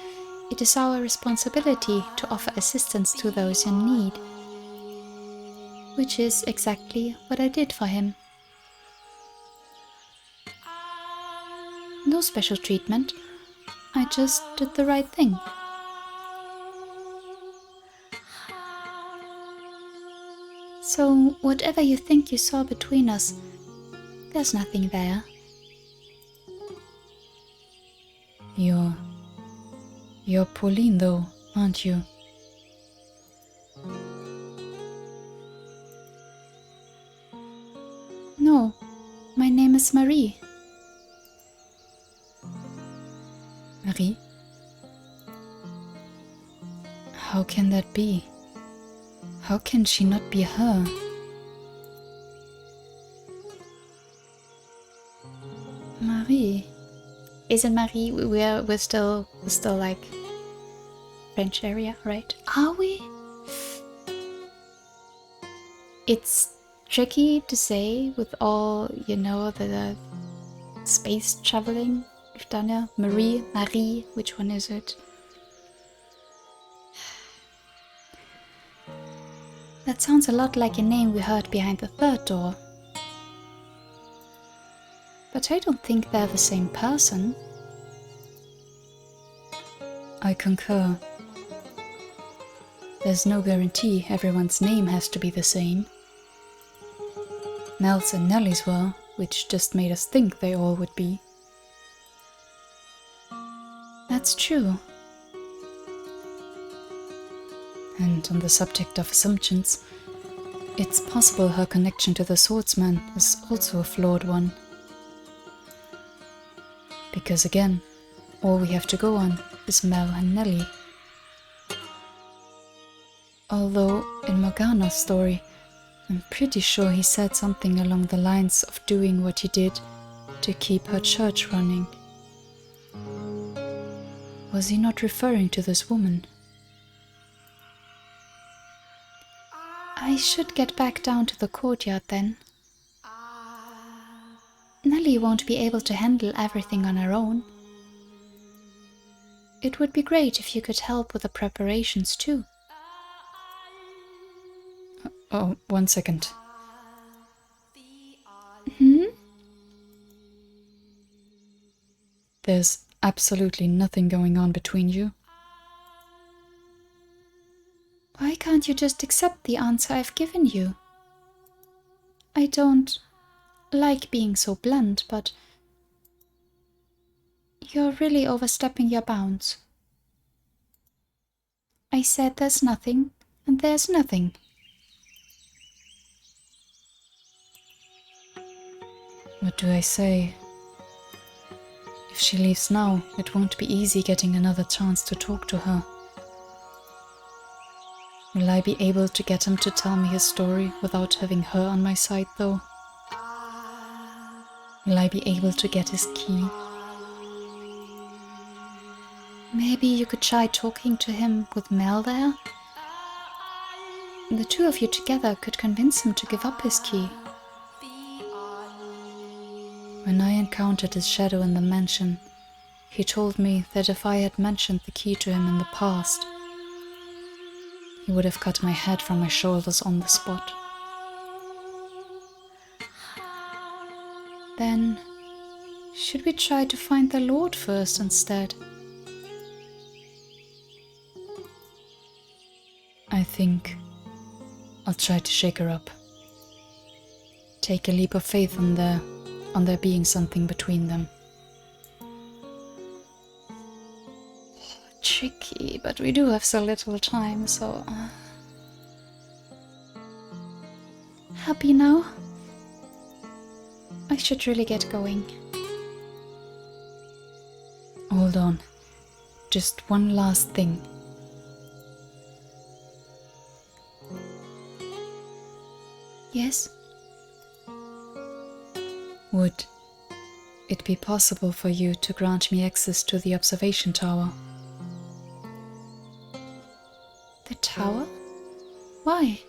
it is our responsibility to offer assistance to those in need. Which is exactly what I did for him. No special treatment. I just did the right thing. So, whatever you think you saw between us, there's nothing there. You're Pauline, though, aren't you? No, my name is Marie. Marie? How can that be? How can she not be her? Marie. Isn't Marie? We're still like French area, right? Are we? It's tricky to say with all, the space traveling we've done here. Marie, which one is it? That sounds a lot like a name we heard behind the third door. But I don't think they're the same person. I concur. There's no guarantee everyone's name has to be the same. Mel's and Nellie's were, which just made us think they all would be. That's true. And on the subject of assumptions, it's possible her connection to the swordsman is also a flawed one. Because again, all we have to go on is Mel and Nellie. Although in Morgana's story, I'm pretty sure he said something along the lines of doing what he did to keep her church running. Was he not referring to this woman? I should get back down to the courtyard then. Nellie won't be able to handle everything on her own. It would be great if you could help with the preparations too. Oh, 1 second. There's absolutely nothing going on between you. Why can't you just accept the answer I've given you? I don't like being so blunt, but you're really overstepping your bounds. I said there's nothing, and there's nothing. What do I say? If she leaves now, it won't be easy getting another chance to talk to her. Will I be able to get him to tell me his story without having her on my side, though? Will I be able to get his key? Maybe you could try talking to him with Mel there? The two of you together could convince him to give up his key. When I encountered his shadow in the mansion, he told me that if I had mentioned the key to him in the past, he would have cut my head from my shoulders on the spot. Then, should we try to find the Lord first instead? I think I'll try to shake her up. Take a leap of faith on there being something between them. Tricky, but we do have so little time, so... Happy now? I should really get going. Hold on. Just one last thing. Yes? Would it be possible for you to grant me access to the observation tower? The tower? Why?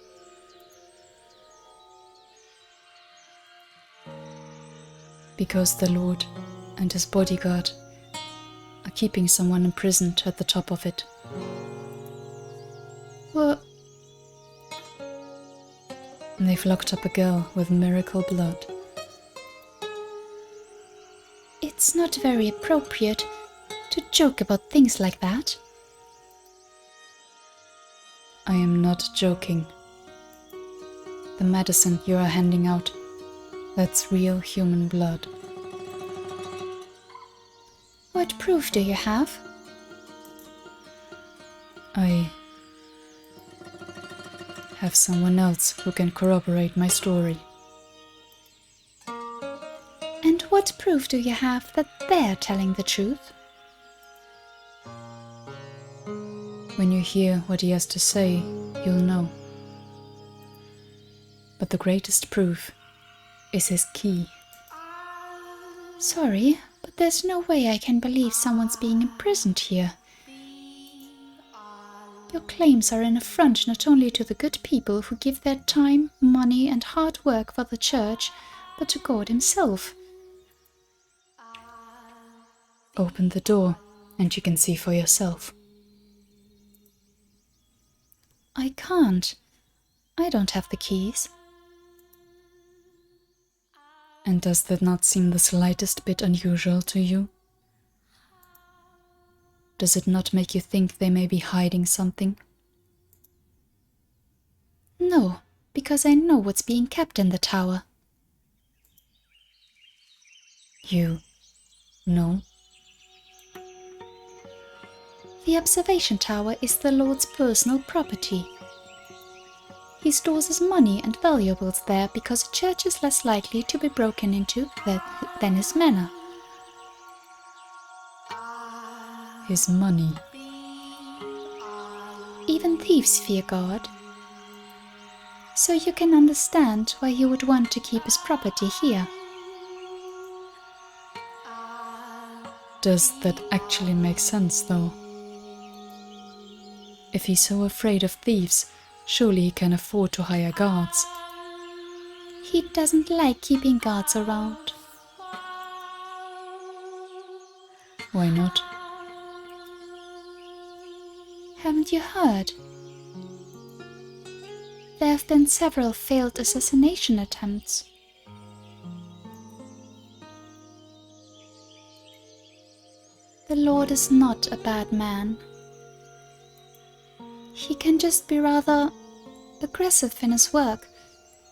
Because the Lord and his bodyguard are keeping someone imprisoned at the top of it. What? And they've locked up a girl with miracle blood. It's not very appropriate to joke about things like that. I am not joking. The medicine you are handing out, that's real human blood. What proof do you have? I have someone else who can corroborate my story. And what proof do you have that they're telling the truth? When you hear what he has to say, you'll know. But the greatest proof is his key. Sorry, but there's no way I can believe someone's being imprisoned here. Your claims are an affront not only to the good people who give their time, money, and hard work for the church, but to God himself. Open the door, and you can see for yourself. I can't. I don't have the keys. And does that not seem the slightest bit unusual to you? Does it not make you think they may be hiding something? No, because I know what's being kept in the tower. You know? The observation tower is the Lord's personal property. He stores his money and valuables there because a church is less likely to be broken into than his manor. His money. Even thieves fear God. So you can understand why he would want to keep his property here. Does that actually make sense, though? If he's so afraid of thieves, surely he can afford to hire guards. He doesn't like keeping guards around. Why not? Haven't you heard? There have been several failed assassination attempts. The Lord is not a bad man. He can just be rather aggressive in his work,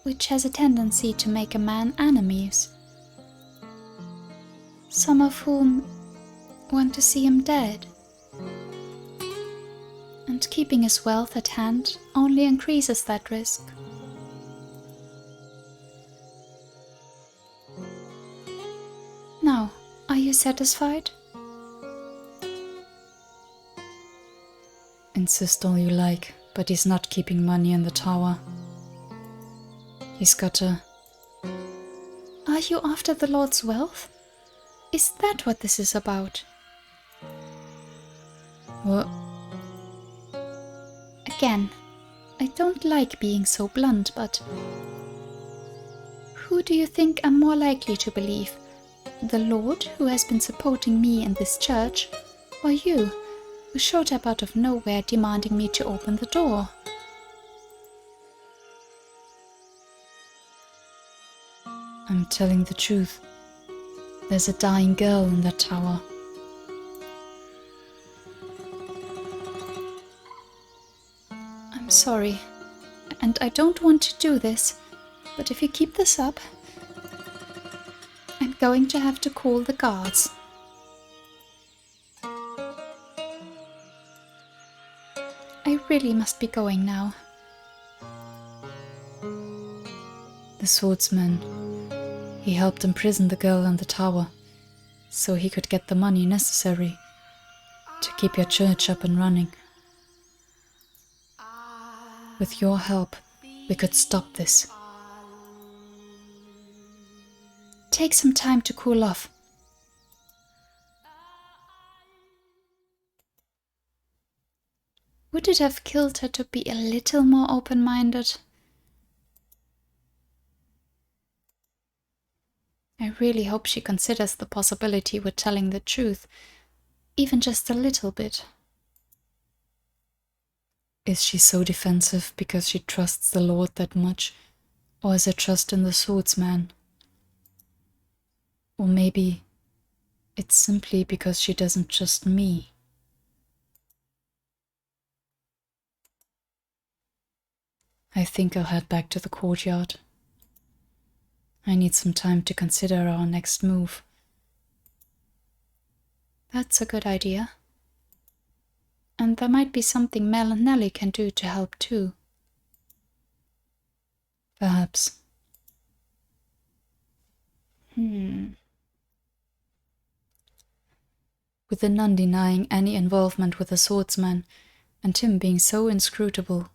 which has a tendency to make a man enemies. Some of whom want to see him dead. And keeping his wealth at hand only increases that risk. Now, are you satisfied? Insist all you like, but he's not keeping money in the tower. He's got a... Are you after the Lord's wealth? Is that what this is about? What? Again, I don't like being so blunt, but... Who do you think I'm more likely to believe? The Lord, who has been supporting me in this church, or you, who showed up out of nowhere demanding me to open the door? I'm telling the truth. There's a dying girl in that tower. I'm sorry, and I don't want to do this, but if you keep this up, I'm going to have to call the guards. I really must be going now. The swordsman. He helped imprison the girl in the tower, so he could get the money necessary to keep your church up and running. With your help, we could stop this. Take some time to cool off. Would it have killed her to be a little more open-minded? I really hope she considers the possibility we're telling the truth, even just a little bit. Is she so defensive because she trusts the Lord that much, or is it trust in the swordsman? Or maybe it's simply because she doesn't trust me. I think I'll head back to the courtyard. I need some time to consider our next move. That's a good idea. And there might be something Mel and Nellie can do to help too. Perhaps. With the nun denying any involvement with the swordsman, and him being so inscrutable,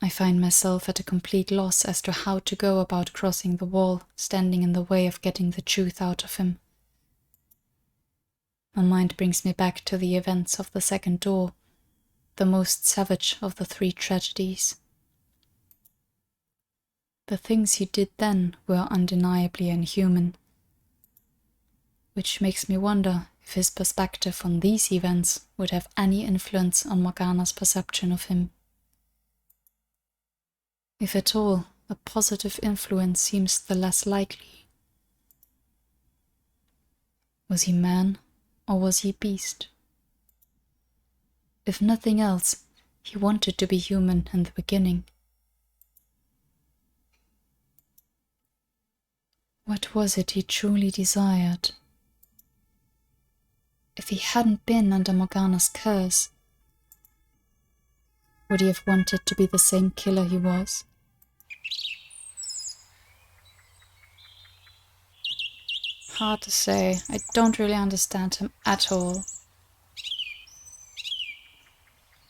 I find myself at a complete loss as to how to go about crossing the wall, standing in the way of getting the truth out of him. My mind brings me back to the events of the second door, the most savage of the three tragedies. The things he did then were undeniably inhuman, which makes me wonder if his perspective on these events would have any influence on Morgana's perception of him. If at all, a positive influence seems the less likely. Was he man, or was he beast? If nothing else, he wanted to be human in the beginning. What was it he truly desired? If he hadn't been under Morgana's curse, would he have wanted to be the same killer he was? Hard to say. I don't really understand him at all.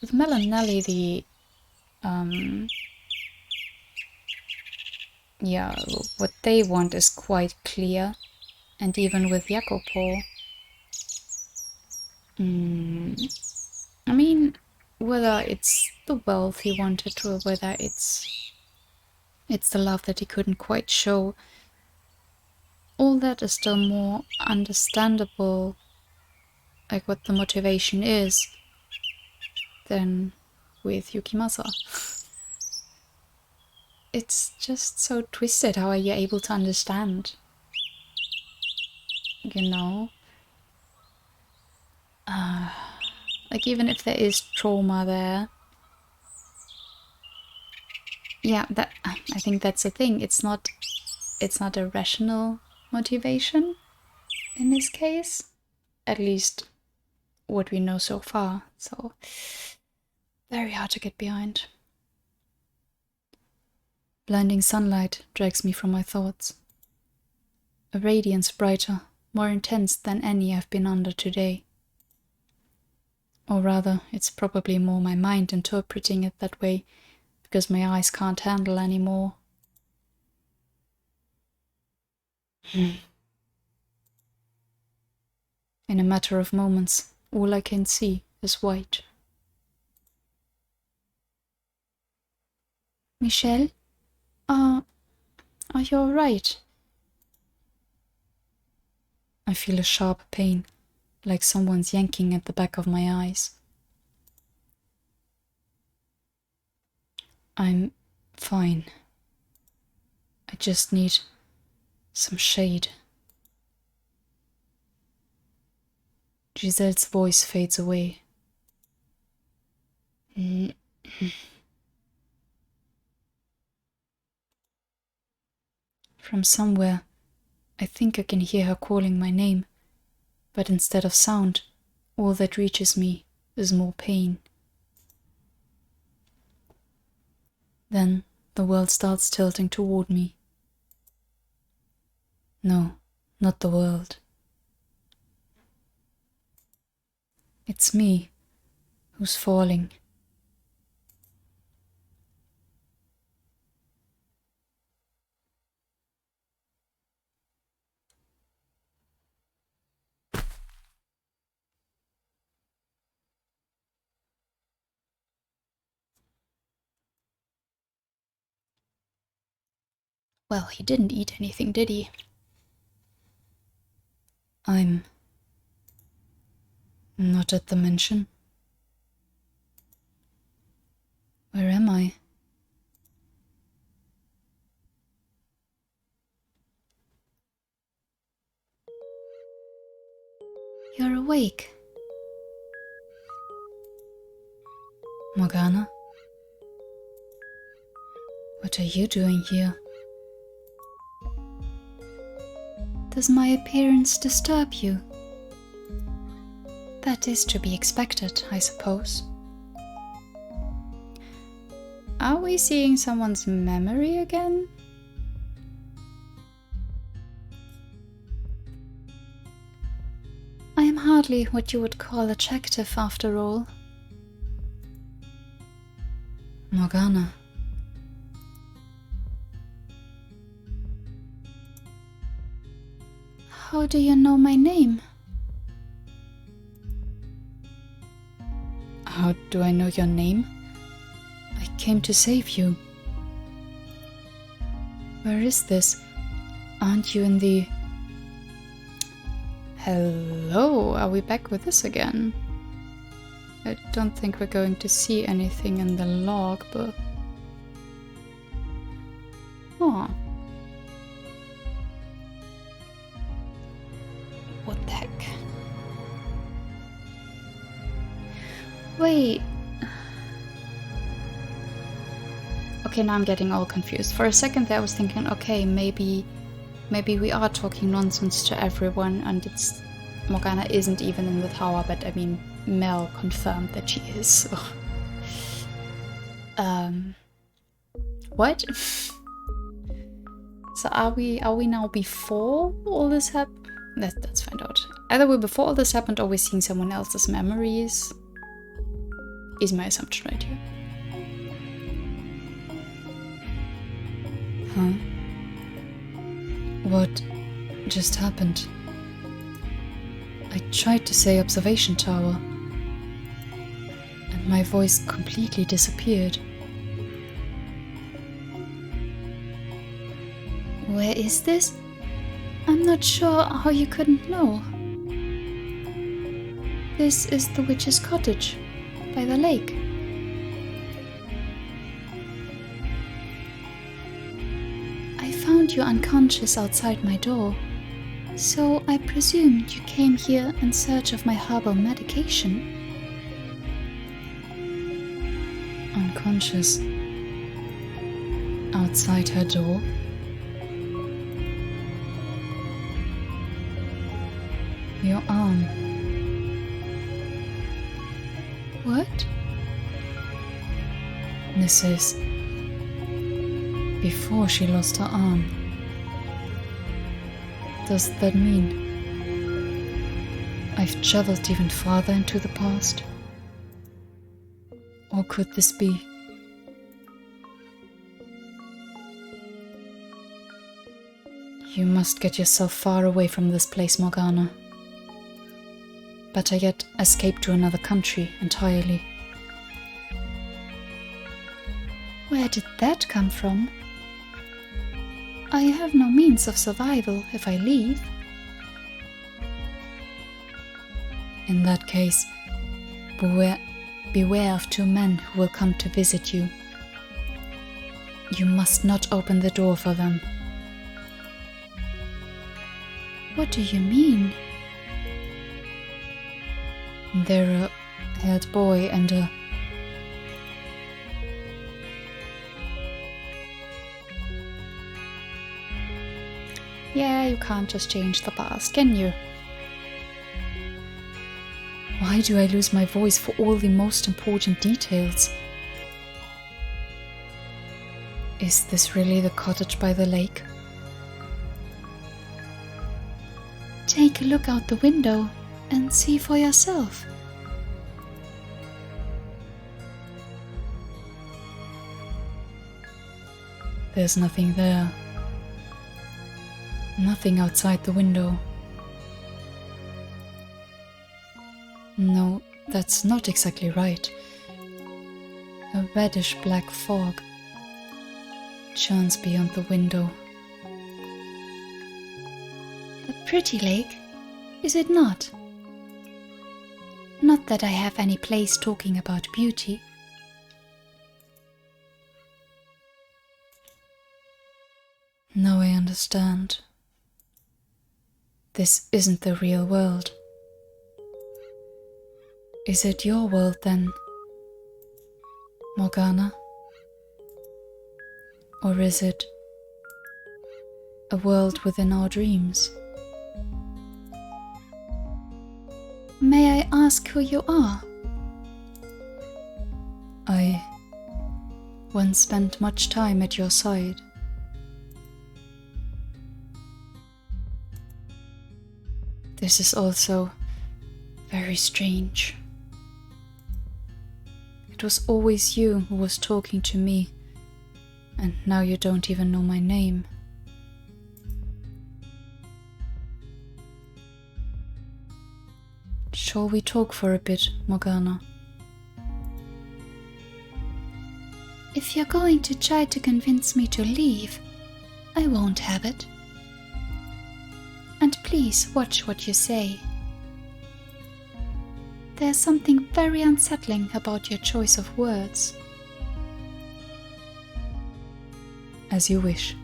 With Mel and Nellie, what they want is quite clear. And even with Jacopo, I mean, whether it's the wealth he wanted or whether it's the love that he couldn't quite show, all that is still more understandable, like what the motivation is, than with Yukimasa. It's just so twisted. How are you able to understand? You know? Like, even if there is trauma there. Yeah, I think that's the thing. It's not a rational motivation in this case. At least what we know so far. So, very hard to get behind. Blinding sunlight drags me from my thoughts. A radiance brighter, more intense than any I've been under today. Or rather, it's probably more my mind interpreting it that way, because my eyes can't handle anymore. In a matter of moments, all I can see is white. Michelle? Are you alright? I feel a sharp pain, like someone's yanking at the back of my eyes. I'm fine. I just need some shade. Giselle's voice fades away. From somewhere, I think I can hear her calling my name, but instead of sound, all that reaches me is more pain. Then the world starts tilting toward me. No, not the world. It's me who's falling. Well, he didn't eat anything, did he? I'm not at the mansion. Where am I? You're awake. Morgana? What are you doing here? Does my appearance disturb you? That is to be expected, I suppose. Are we seeing someone's memory again? I am hardly what you would call attractive, after all. Morgana. How do you know my name? How How do I know your name? I came to save you. Where is this? Aren't you in the... Hello, are we back with this again? I don't think we're going to see anything in the log, but... Oh. What the heck? Wait. Okay, now I'm getting all confused. For a second there I was thinking, okay, maybe we are talking nonsense to everyone and it's... Morgana isn't even in the tower, but I mean, Mel confirmed that she is, so... What? So are we now before all this happened? Let's find out. Either we're before all this happened or we're seeing someone else's memories. Is my assumption right here. Huh? What just happened? I tried to say observation tower, and my voice completely disappeared. Where is this? I'm not sure how you couldn't know. This is the witch's cottage, by the lake. I found you unconscious outside my door, so I presumed you came here in search of my herbal medication. Unconscious? Outside her door? Your arm. What? This is before she lost her arm. Does that mean I've traveled even farther into the past? Or could this be... You must get yourself far away from this place, Morgana. Better yet, escape to another country entirely. Where did that come from? I have no means of survival if I leave. In that case, beware of two men who will come to visit you. You must not open the door for them. What do you mean? They're a haired boy and a... Yeah, you can't just change the past, can you? Why do I lose my voice for all the most important details? Is this really the cottage by the lake? Take a look out the window and see for yourself. There's nothing there. Nothing outside the window. No, that's not exactly right. A reddish black fog churns beyond the window. A pretty lake, is it not? Not that I have any place talking about beauty. Now I understand. This isn't the real world. Is it your world then, Morgana? Or is it a world within our dreams? May I ask who you are? I once spent much time at your side. This is also very strange. It was always you who was talking to me, and now you don't even know my name. Shall we talk for a bit, Morgana? If you're going to try to convince me to leave, I won't have it. And please watch what you say. There's something very unsettling about your choice of words. As you wish.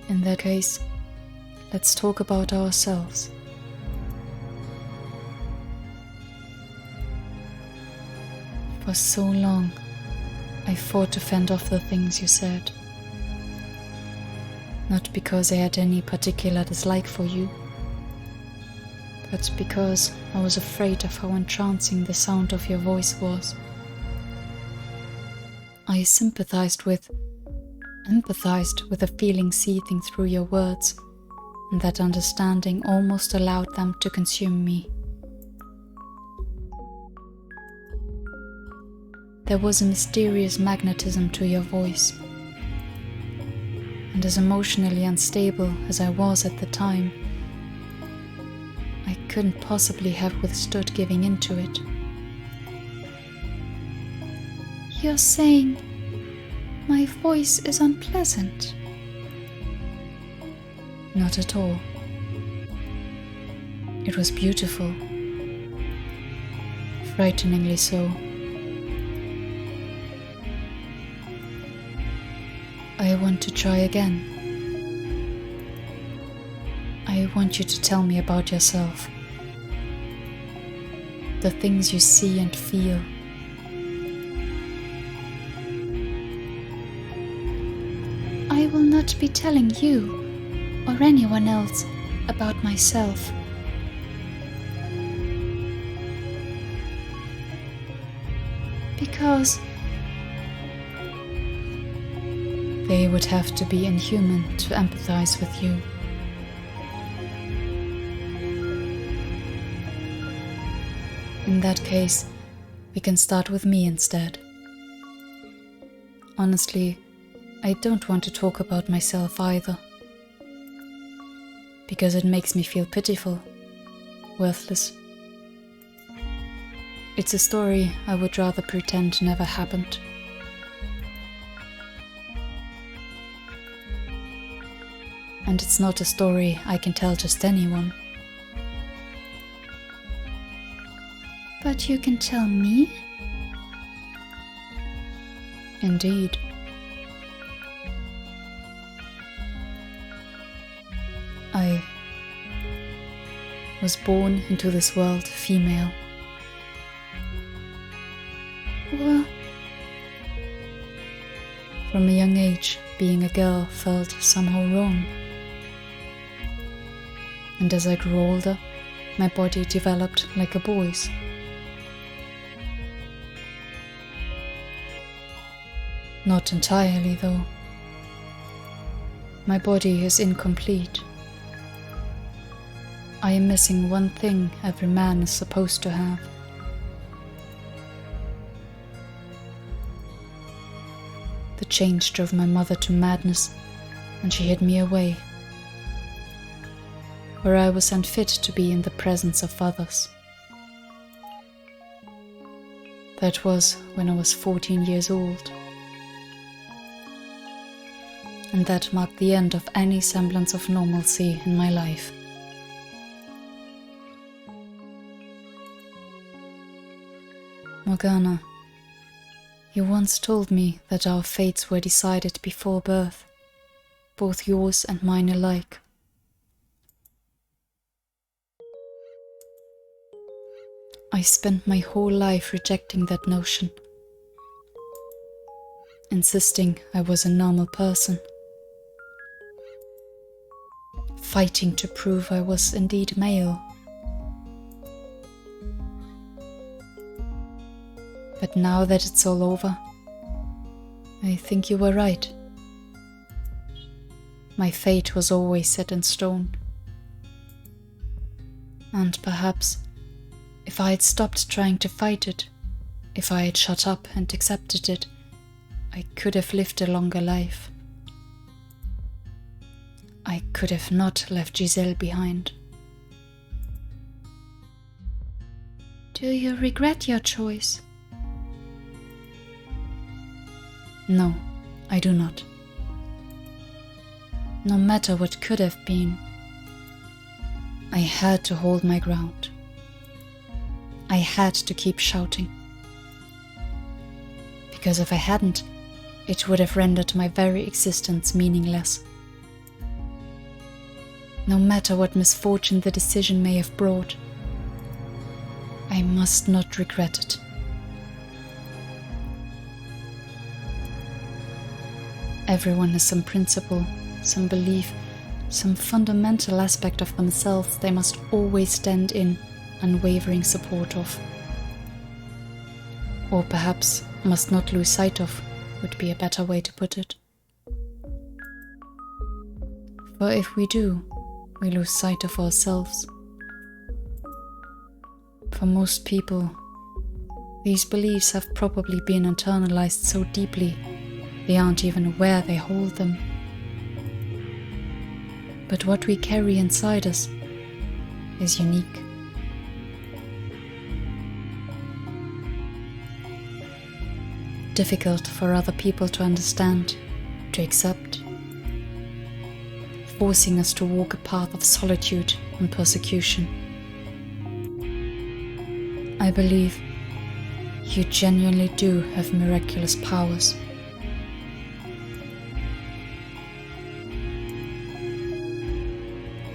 In that case, let's talk about ourselves. For so long, I fought to fend off the things you said. Not because I had any particular dislike for you, but because I was afraid of how entrancing the sound of your voice was. I empathized with the feeling seething through your words, and that understanding almost allowed them to consume me. There was a mysterious magnetism to your voice, and as emotionally unstable as I was at the time, I couldn't possibly have withstood giving into it. You're saying my voice is unpleasant? Not at all. It was beautiful. Frighteningly so. I want to try again. I want you to tell me about yourself. The things you see and feel. I will not be telling you or anyone else about myself. Because they would have to be inhuman to empathize with you. In that case, we can start with me instead. Honestly, I don't want to talk about myself either. Because it makes me feel pitiful, worthless. It's a story I would rather pretend never happened. And it's not a story I can tell just anyone. But you can tell me? Indeed. I was born into this world female. What? From a young age, being a girl felt somehow wrong. And as I grew older, my body developed like a boy's. Not entirely, though. My body is incomplete. I am missing one thing every man is supposed to have. The change drove my mother to madness, and she hid me away, where I was unfit to be in the presence of others. That was when I was 14 years old. And that marked the end of any semblance of normalcy in my life. Morgana, you once told me that our fates were decided before birth, both yours and mine alike. I spent my whole life rejecting that notion, insisting I was a normal person, fighting to prove I was indeed male. But now that it's all over, I think you were right. My fate was always set in stone. And perhaps, if I had stopped trying to fight it, if I had shut up and accepted it, I could have lived a longer life. I could have not left Giselle behind. Do you regret your choice? No, I do not. No matter what could have been, I had to hold my ground. I had to keep shouting. Because if I hadn't, it would have rendered my very existence meaningless. No matter what misfortune the decision may have brought, I must not regret it. Everyone has some principle, some belief, some fundamental aspect of themselves they must always stand in unwavering support of. Or perhaps must not lose sight of, would be a better way to put it. For if we do, we lose sight of ourselves. For most people, these beliefs have probably been internalized so deeply they aren't even aware they hold them. But what we carry inside us is unique. Difficult for other people to understand, to accept, forcing us to walk a path of solitude and persecution. I believe you genuinely do have miraculous powers.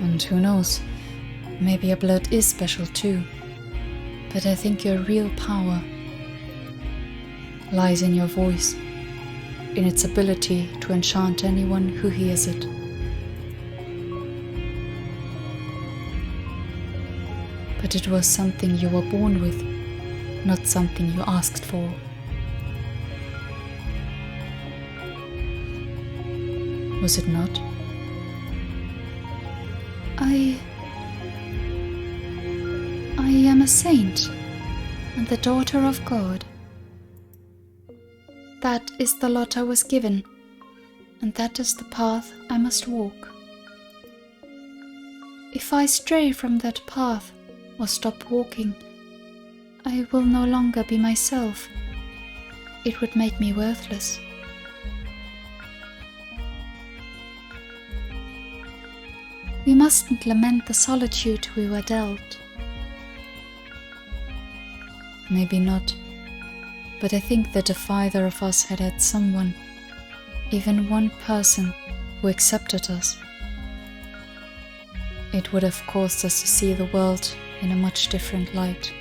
And who knows, maybe your blood is special too, but I think your real power lies in your voice, in its ability to enchant anyone who hears it. But it was something you were born with, not something you asked for. Was it not? I am a saint and the daughter of God. That is the lot I was given, and that is the path I must walk. If I stray from that path or stop walking, I will no longer be myself. It would make me worthless. We mustn't lament the solitude we were dealt. Maybe not, but I think that if either of us had had someone, even one person, who accepted us, it would have caused us to see the world in a much different light.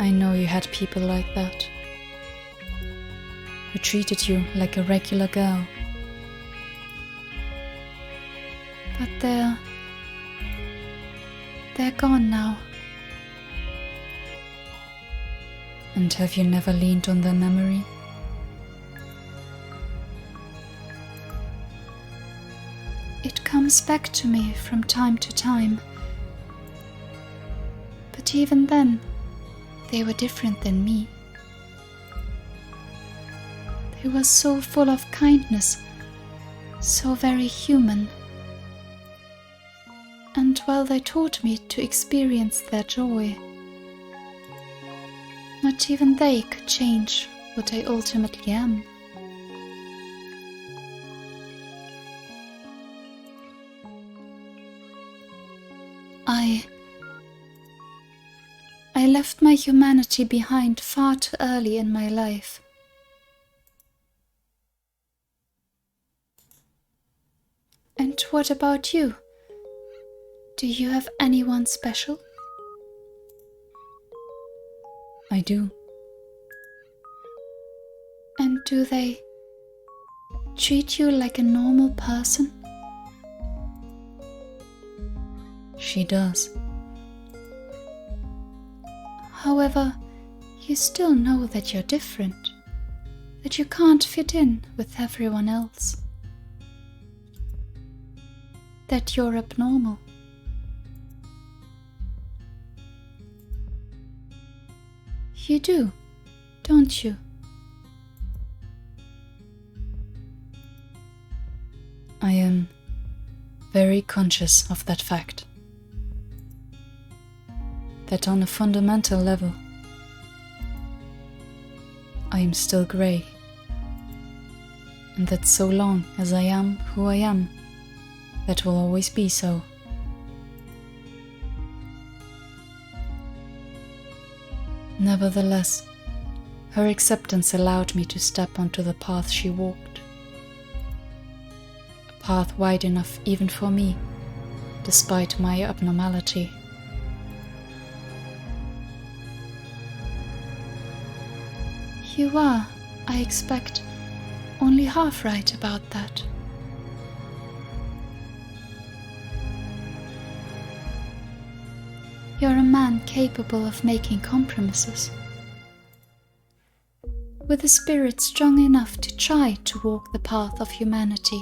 I know you had people like that, who treated you like a regular girl. But they're gone now. And have you never leaned on their memory? It comes back to me from time to time. But even then, they were different than me. They were so full of kindness, so very human. And while they taught me to experience their joy, not even they could change what I ultimately am. I left my humanity behind far too early in my life. And what about you? Do you have anyone special? I do. And do they treat you like a normal person? She does. However, you still know that you're different, that you can't fit in with everyone else, that you're abnormal. You do, don't you? I am very conscious of that fact. That on a fundamental level, I am still grey, and that so long as I am who I am, that will always be so. Nevertheless, her acceptance allowed me to step onto the path she walked. A path wide enough even for me, despite my abnormality. You are, I expect, only half right about that. You're a man capable of making compromises, with a spirit strong enough to try to walk the path of humanity,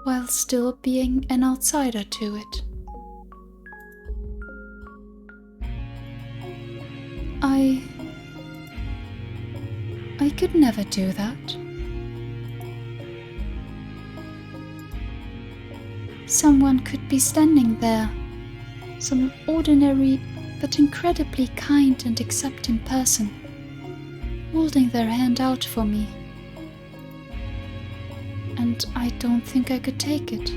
while still being an outsider to it. I could never do that. Someone could be standing there, some ordinary but incredibly kind and accepting person, holding their hand out for me. And I don't think I could take it.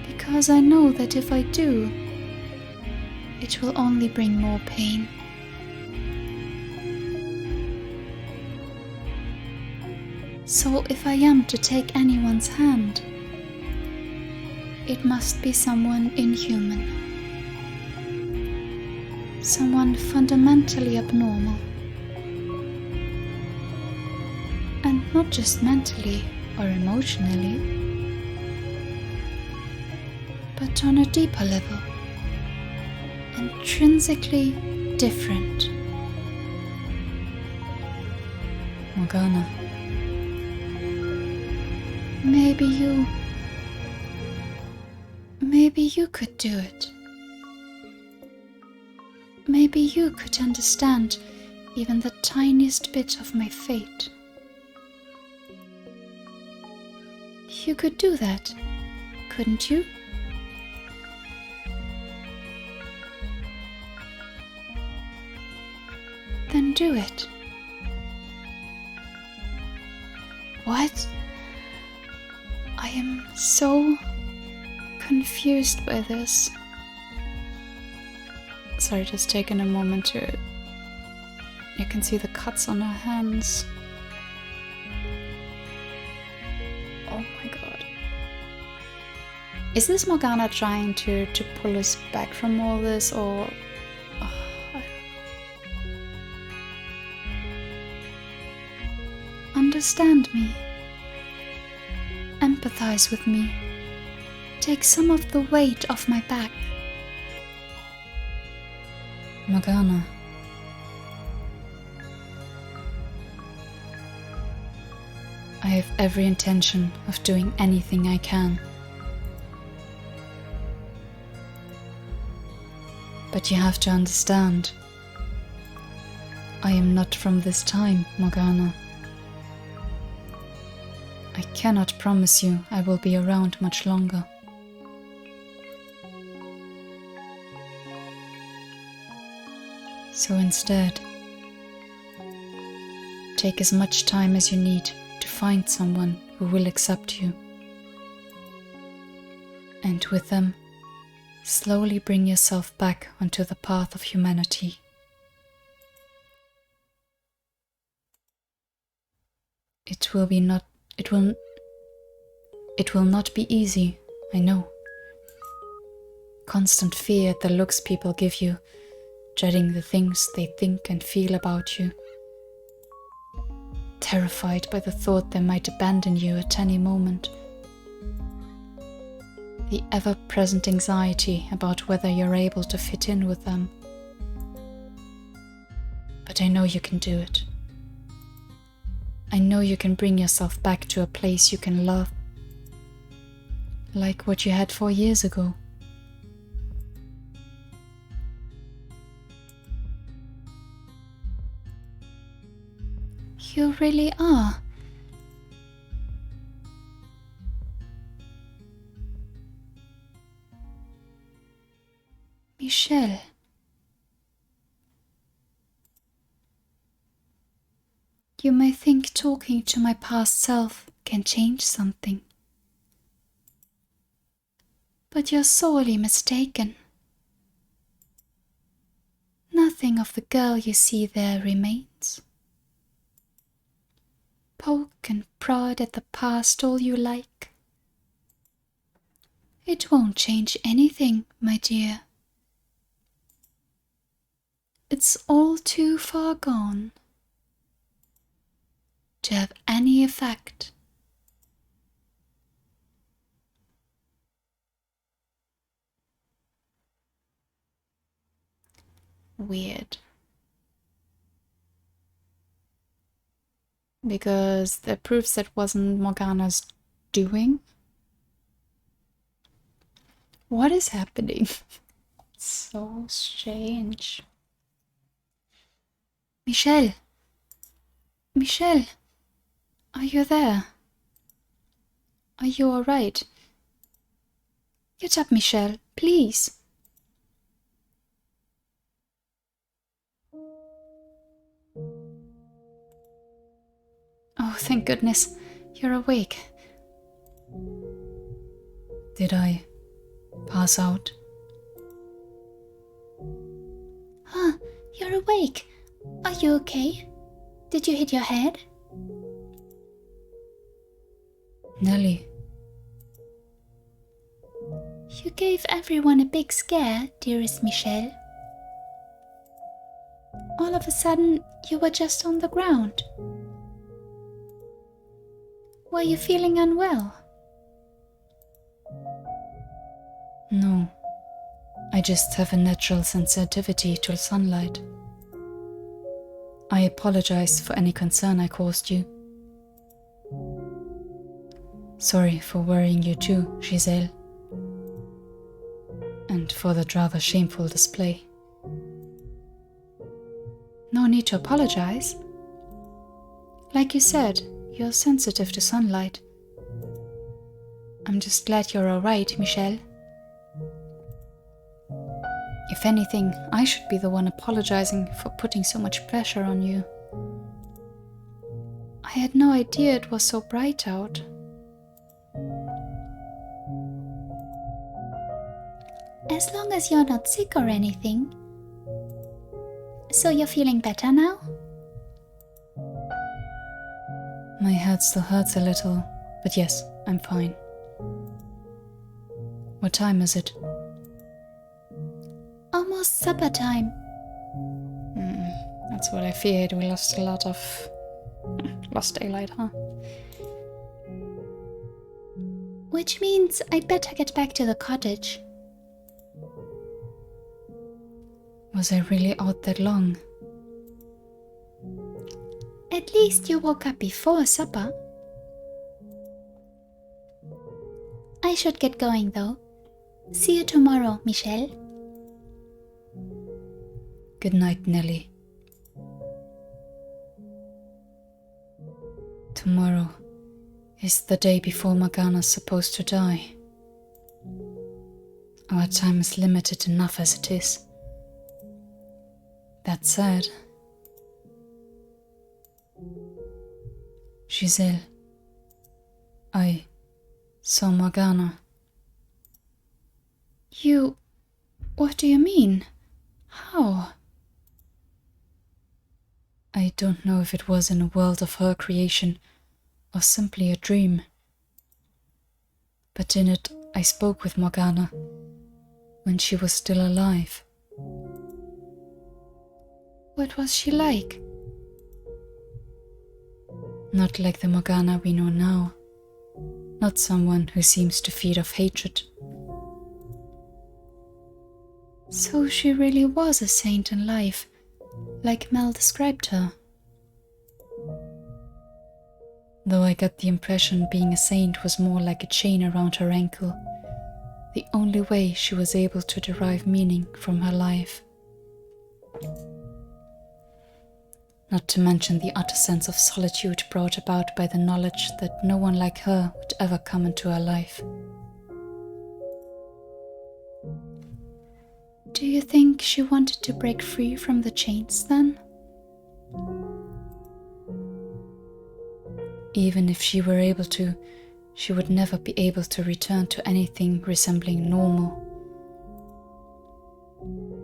Because I know that if I do, it will only bring more pain. So if I am to take anyone's hand, it must be someone inhuman. Someone fundamentally abnormal. And not just mentally or emotionally, but on a deeper level. Intrinsically different. Morgana. Maybe you could do it. Maybe you could understand even the tiniest bit of my fate. You could do that, couldn't you? Then do it. What? I am so confused by this. Sorry, just taking a moment to... You can see the cuts on her hands. Oh my god. Is this Morgana trying to pull us back from all this, or... Understand me. Empathize with me. Take some of the weight off my back. Morgana. I have every intention of doing anything I can. But you have to understand, I am not from this time, Morgana. I cannot promise you I will be around much longer. So instead, take as much time as you need to find someone who will accept you. And with them, slowly bring yourself back onto the path of humanity. It will not be easy, I know. Constant fear at the looks people give you, dreading the things they think and feel about you. Terrified by the thought they might abandon you at any moment. The ever-present anxiety about whether you're able to fit in with them. But I know you can do it. I know you can bring yourself back to a place you can love. Like what you had 4 years ago. You really are. Michelle. talking to my past self can change something. But you're sorely mistaken. Nothing of the girl you see there remains. Poke and prod at the past all you like. It won't change anything, my dear. It's all too far gone to have any effect. Weird. Because that proves that wasn't Morgana's doing. What is happening? So strange. Michelle! Michelle! Are you there? Are you alright? Get up, Michelle, please. Oh, thank goodness. You're awake. Did I pass out? Huh, you're awake. Are you okay? Did you hit your head? Nelly. You gave everyone a big scare, dearest Michelle. All of a sudden, you were just on the ground. Were you feeling unwell? No. I just have a natural sensitivity to sunlight. I apologize for any concern I caused you. Sorry for worrying you too, Giselle. And for that rather shameful display. No need to apologize. Like you said, you're sensitive to sunlight. I'm just glad you're alright, Michelle. If anything, I should be the one apologizing for putting so much pressure on you. I had no idea it was so bright out. As long as you're not sick or anything. So you're feeling better now? My head still hurts a little, but yes, I'm fine. What time is it? Almost supper time. That's what I feared. We lost a lot of... lost daylight, huh? Which means I'd better get back to the cottage. Was I really out that long? At least you woke up before supper. I should get going though. See you tomorrow, Michelle. Good night, Nelly. Tomorrow is the day before Morgana's supposed to die. Our time is limited enough as it is. That said, Giselle, I saw Morgana. You... what do you mean? How? I don't know if it was in a world of her creation or simply a dream. But in it, I spoke with Morgana when she was still alive. What was she like? Not like the Morgana we know now. Not someone who seems to feed off hatred. So she really was a saint in life, like Mel described her. Though I got the impression being a saint was more like a chain around her ankle, the only way she was able to derive meaning from her life. Not to mention the utter sense of solitude brought about by the knowledge that no one like her would ever come into her life. Do you think she wanted to break free from the chains then? Even if she were able to, she would never be able to return to anything resembling normal.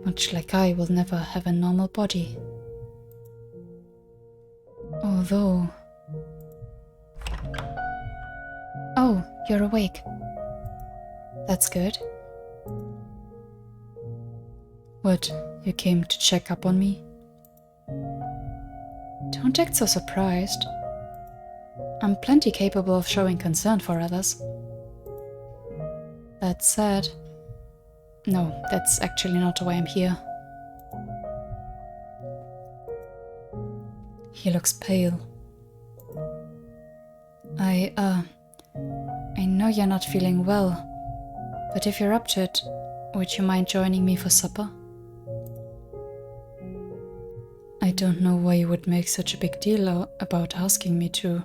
Much like I will never have a normal body. Although... Oh, you're awake. That's good. What, you came to check up on me? Don't act so surprised. I'm plenty capable of showing concern for others. That said... No, that's actually not why I'm here. He looks pale. I know you're not feeling well, but if you're up to it, would you mind joining me for supper? I don't know why you would make such a big deal about asking me to.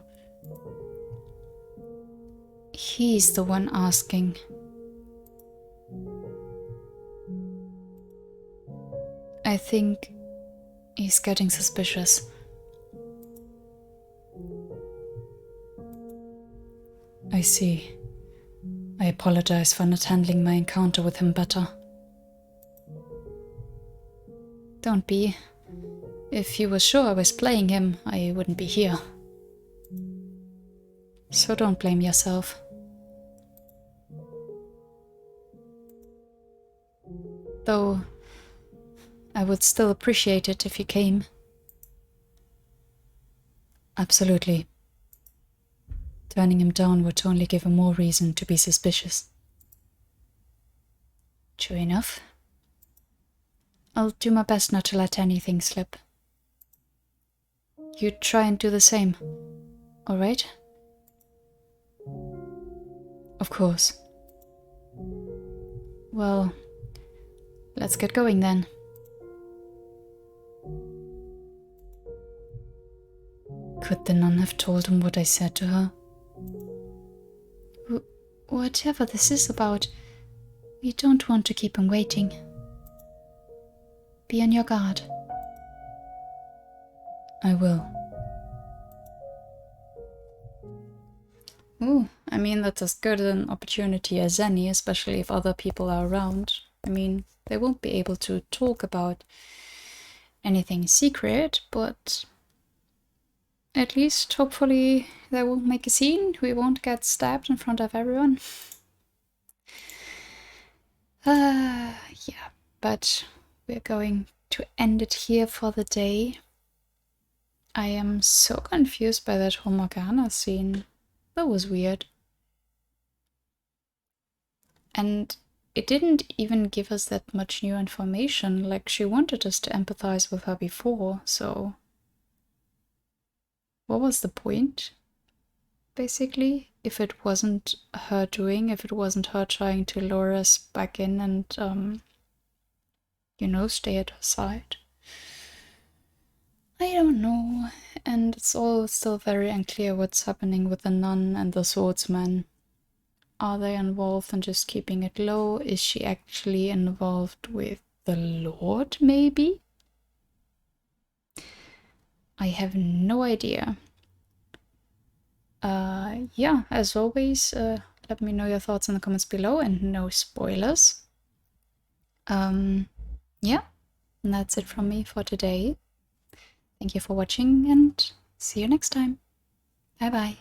He's the one asking. I think he's getting suspicious. I see. I apologize for not handling my encounter with him better. Don't be. If you were sure I was playing him, I wouldn't be here. So don't blame yourself. Though, I would still appreciate it if you came. Absolutely. Turning him down would only give him more reason to be suspicious. True enough. I'll do my best not to let anything slip. You try and do the same, alright? Of course. Well, let's get going then. Could the nun have told him what I said to her? Whatever this is about, we don't want to keep him waiting. Be on your guard. I will. Ooh, I mean, that's as good an opportunity as any, especially if other people are around. I mean, they won't be able to talk about anything secret, but at least, hopefully, they won't make a scene. We won't get stabbed in front of everyone. Yeah, but we're going to end it here for the day. I am so confused by that whole Morgana scene. That was weird. And it didn't even give us that much new information. Like, she wanted us to empathize with her before, so... What was the point, basically? If it wasn't her doing, if it wasn't her trying to lure us back in and, you know, stay at her side. I don't know, and it's all still very unclear what's happening with the nun and the swordsman. Are they involved in just keeping it low? Is she actually involved with the Lord, maybe? I have no idea. Yeah, as always, let me know your thoughts in the comments below and no spoilers. Yeah, and that's it from me for today. Thank you for watching and see you next time. Bye bye.